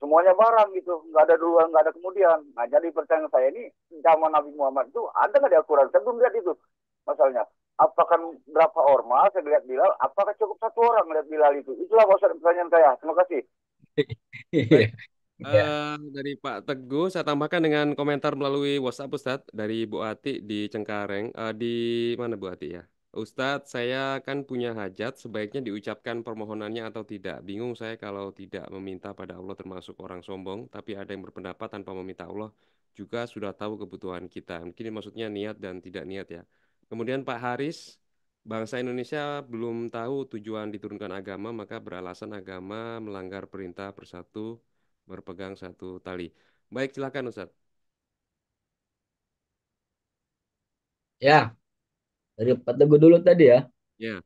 semuanya barang gitu, nggak ada dulu, nggak ada kemudian. Nah, jadi pertanyaan saya ini, zaman Nabi Muhammad itu ada nggak di Al-Quran? Saya belum lihat itu, masalahnya. Apakah berapa ormas saya lihat Bilal? Apakah cukup satu orang melihat Bilal itu? Itulah maksud pertanyaan saya. Terima kasih. Baik, Iya. dari Pak Teguh, saya tambahkan dengan komentar melalui WhatsApp Ustadz dari Bu Ati di Cengkareng. Di mana Bu Ati ya? Ustadz, saya kan punya hajat, sebaiknya diucapkan permohonannya atau tidak. Bingung saya kalau tidak meminta pada Allah termasuk orang sombong, tapi ada yang berpendapat tanpa meminta Allah juga sudah tahu kebutuhan kita. Mungkin maksudnya niat dan tidak niat ya. Kemudian Pak Haris, bangsa Indonesia belum tahu tujuan diturunkan agama, maka beralasan agama melanggar perintah bersatu berpegang satu tali. Baik, silakan Ustadz. Ya, dari Pak Teguh dulu tadi ya. Ya,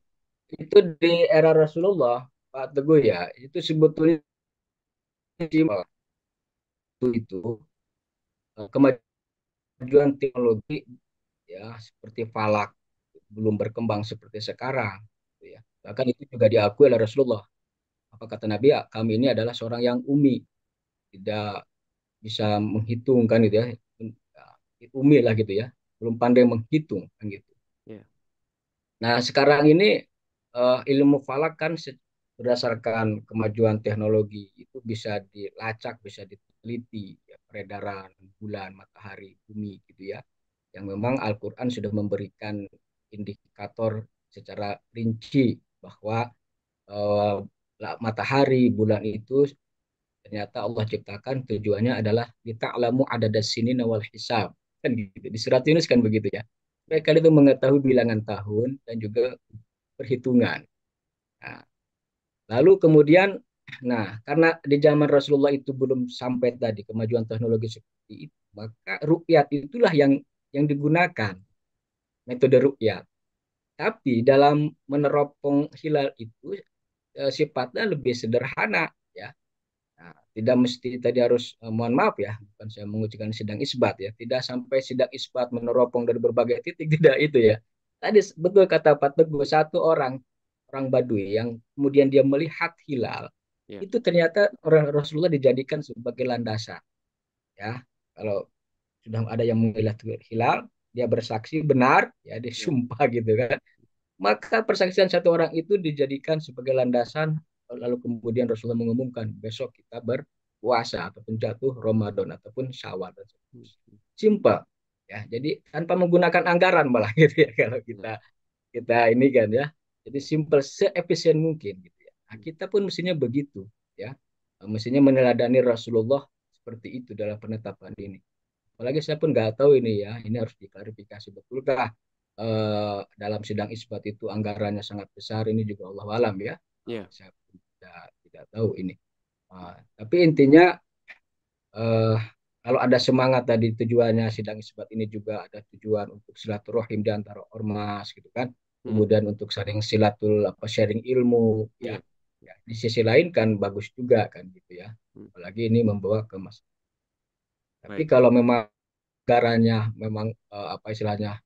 Itu di era Rasulullah, Pak Teguh ya, itu sebetulnya itu kemajuan teknologi ya seperti falak belum berkembang seperti sekarang gitu ya. Bahkan itu juga diakui oleh Rasulullah. Apa kata Nabi ya, kami ini adalah seorang yang umi, tidak bisa menghitung kan gitu ya. Umi lah gitu ya, belum pandai menghitung kan gitu. ya, Nah, sekarang ini ilmu falak kan berdasarkan kemajuan teknologi itu bisa dilacak, bisa diteliti ya, peredaran bulan, matahari, bumi gitu ya. Yang memang Al-Qur'an sudah memberikan indikator secara rinci bahwa eh, matahari, bulan itu ternyata Allah ciptakan tujuannya adalah lita'lamu adadas sinin wal hisab. Kan gitu. Di surat Yunus kan begitu ya. Supaya kalian itu mengetahui bilangan tahun dan juga perhitungan. Nah, lalu kemudian, nah karena di zaman Rasulullah itu belum sampai tadi kemajuan teknologi seperti itu, maka rukyat itulah yang digunakan metode rukyat. Tapi dalam meneropong hilal itu sifatnya lebih sederhana ya. Nah, tidak mesti tadi harus mohon maaf ya, bukan saya mengucapkan sidang isbat ya, tidak sampai sidang isbat meneropong dari berbagai titik tidak itu ya. Tadi betul kata Pak Teguh, satu orang orang Baduy yang kemudian dia melihat hilal ya, itu ternyata orang Rasulullah dijadikan sebagai landasan ya. Kalau sudah ada yang melihat hilal, dia bersaksi benar ya, dia ya. sumpah gitu kan. Maka persaksian satu orang itu dijadikan sebagai landasan lalu kemudian Rasulullah mengumumkan besok kita puasa ataupun jatuh Ramadan ataupun Syawal dan seterusnya. Simple ya. Jadi tanpa menggunakan anggaran malah gitu ya kalau kita ini kan ya. Jadi simple, seefisien mungkin gitu ya. Nah, kita pun mestinya begitu ya. Mestinya meneladani Rasulullah seperti itu dalam penetapan ini. Apalagi saya pun nggak tahu ini ya, ini harus diklarifikasi betulkah dalam sidang isbat itu anggarannya sangat besar, ini juga Allah alam ya. Saya tidak tahu ini. Tapi intinya kalau ada semangat tadi, tujuannya sidang isbat ini juga ada tujuan untuk silaturahim di antara ormas gitu kan. Kemudian untuk saling sharing ilmu ya. Ya. Di sisi lain kan bagus juga kan gitu ya. Apalagi ini membawa ke masyarakat. Tapi kalau memang anggarannya memang apa istilahnya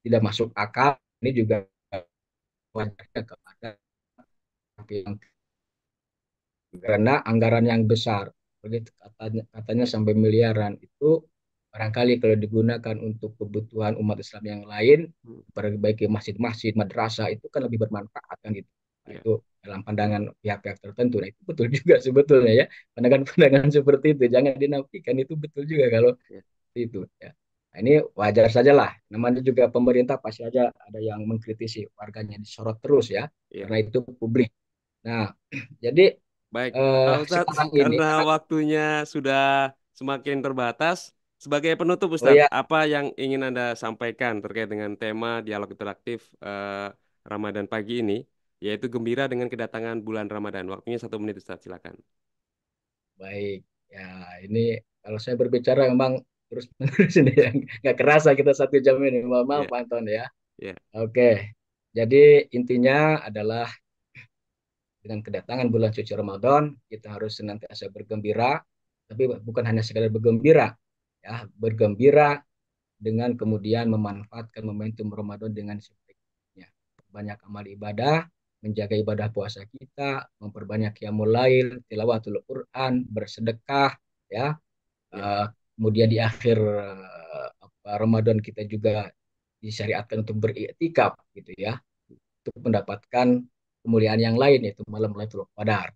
tidak masuk akal, ini juga wajarnya kepada yang karena anggaran yang besar, katanya sampai miliaran, itu barangkali kalau digunakan untuk kebutuhan umat Islam yang lain, perbaiki masjid-masjid, madrasah, itu kan lebih bermanfaat kan gitu. Nah, itu dalam pandangan pihak-pihak tertentu. Nah, itu betul juga sebetulnya ya. Pandangan-pandangan seperti itu jangan dinafikan, itu betul juga kalau itu ya. Nah, ini wajar saja lah. Namanya juga pemerintah pasti aja ada yang mengkritisi, warganya disorot terus ya, karena itu publik. Nah, jadi baik, Ustadz, karena waktunya sudah semakin terbatas, sebagai penutup Ustadz, apa yang ingin Anda sampaikan terkait dengan tema dialog interaktif Ramadan pagi ini, yaitu gembira dengan kedatangan bulan Ramadan. Waktunya 1 menit Ustadz, silakan. Baik, ya ini kalau saya berbicara memang terus menerus ini ya, nggak kerasa kita 1 jam ini. Mohon maaf Pak Anton ya. Oke, jadi intinya adalah dengan kedatangan bulan suci Ramadan, kita harus senantiasa bergembira, tapi bukan hanya sekadar bergembira, ya, bergembira dengan kemudian memanfaatkan momentum Ramadan dengan sebaiknya. Banyak amal ibadah, menjaga ibadah puasa kita, memperbanyak qiyamul lail, tilawatul Quran, bersedekah, ya. Kemudian di akhir Ramadan kita juga disyariatkan untuk beriktikaf, gitu ya, untuk mendapatkan kemuliaan yang lain, yaitu malam Lailatul Qadar.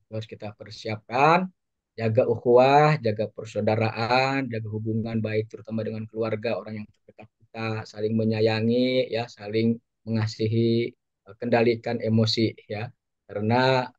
Terus kita persiapkan, jaga ukhuwah, jaga persaudaraan, jaga hubungan baik terutama dengan keluarga, orang yang terdekat kita, saling menyayangi ya, saling mengasihi, kendalikan emosi ya. Karena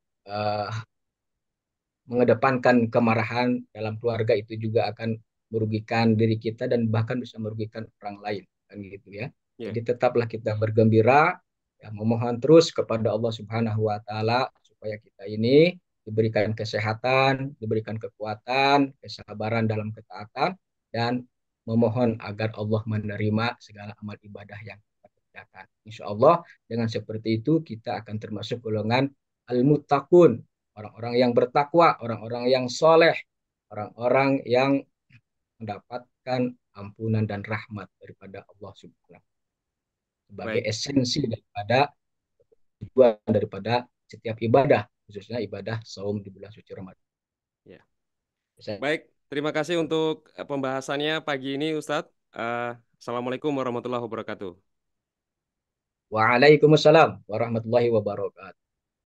mengedepankan kemarahan dalam keluarga itu juga akan merugikan diri kita dan bahkan bisa merugikan orang lain kan gitu ya. Jadi tetaplah kita bergembira, ya, memohon terus kepada Allah Subhanahu wa taala supaya kita ini diberikan kesehatan, diberikan kekuatan, kesabaran dalam ketaatan, dan memohon agar Allah menerima segala amal ibadah yang kita kerjakan. Insya Allah dengan seperti itu kita akan termasuk golongan al-muttaqun, orang-orang yang bertakwa, orang-orang yang soleh, orang-orang yang mendapatkan ampunan dan rahmat daripada Allah Subhanahu sebagai esensi daripada tujuan daripada setiap ibadah, khususnya ibadah saum di bulan suci Ramadan. Ya. Baik, terima kasih untuk pembahasannya pagi ini Ustadz. Assalamualaikum warahmatullahi wabarakatuh. Waalaikumsalam warahmatullahi wabarakatuh.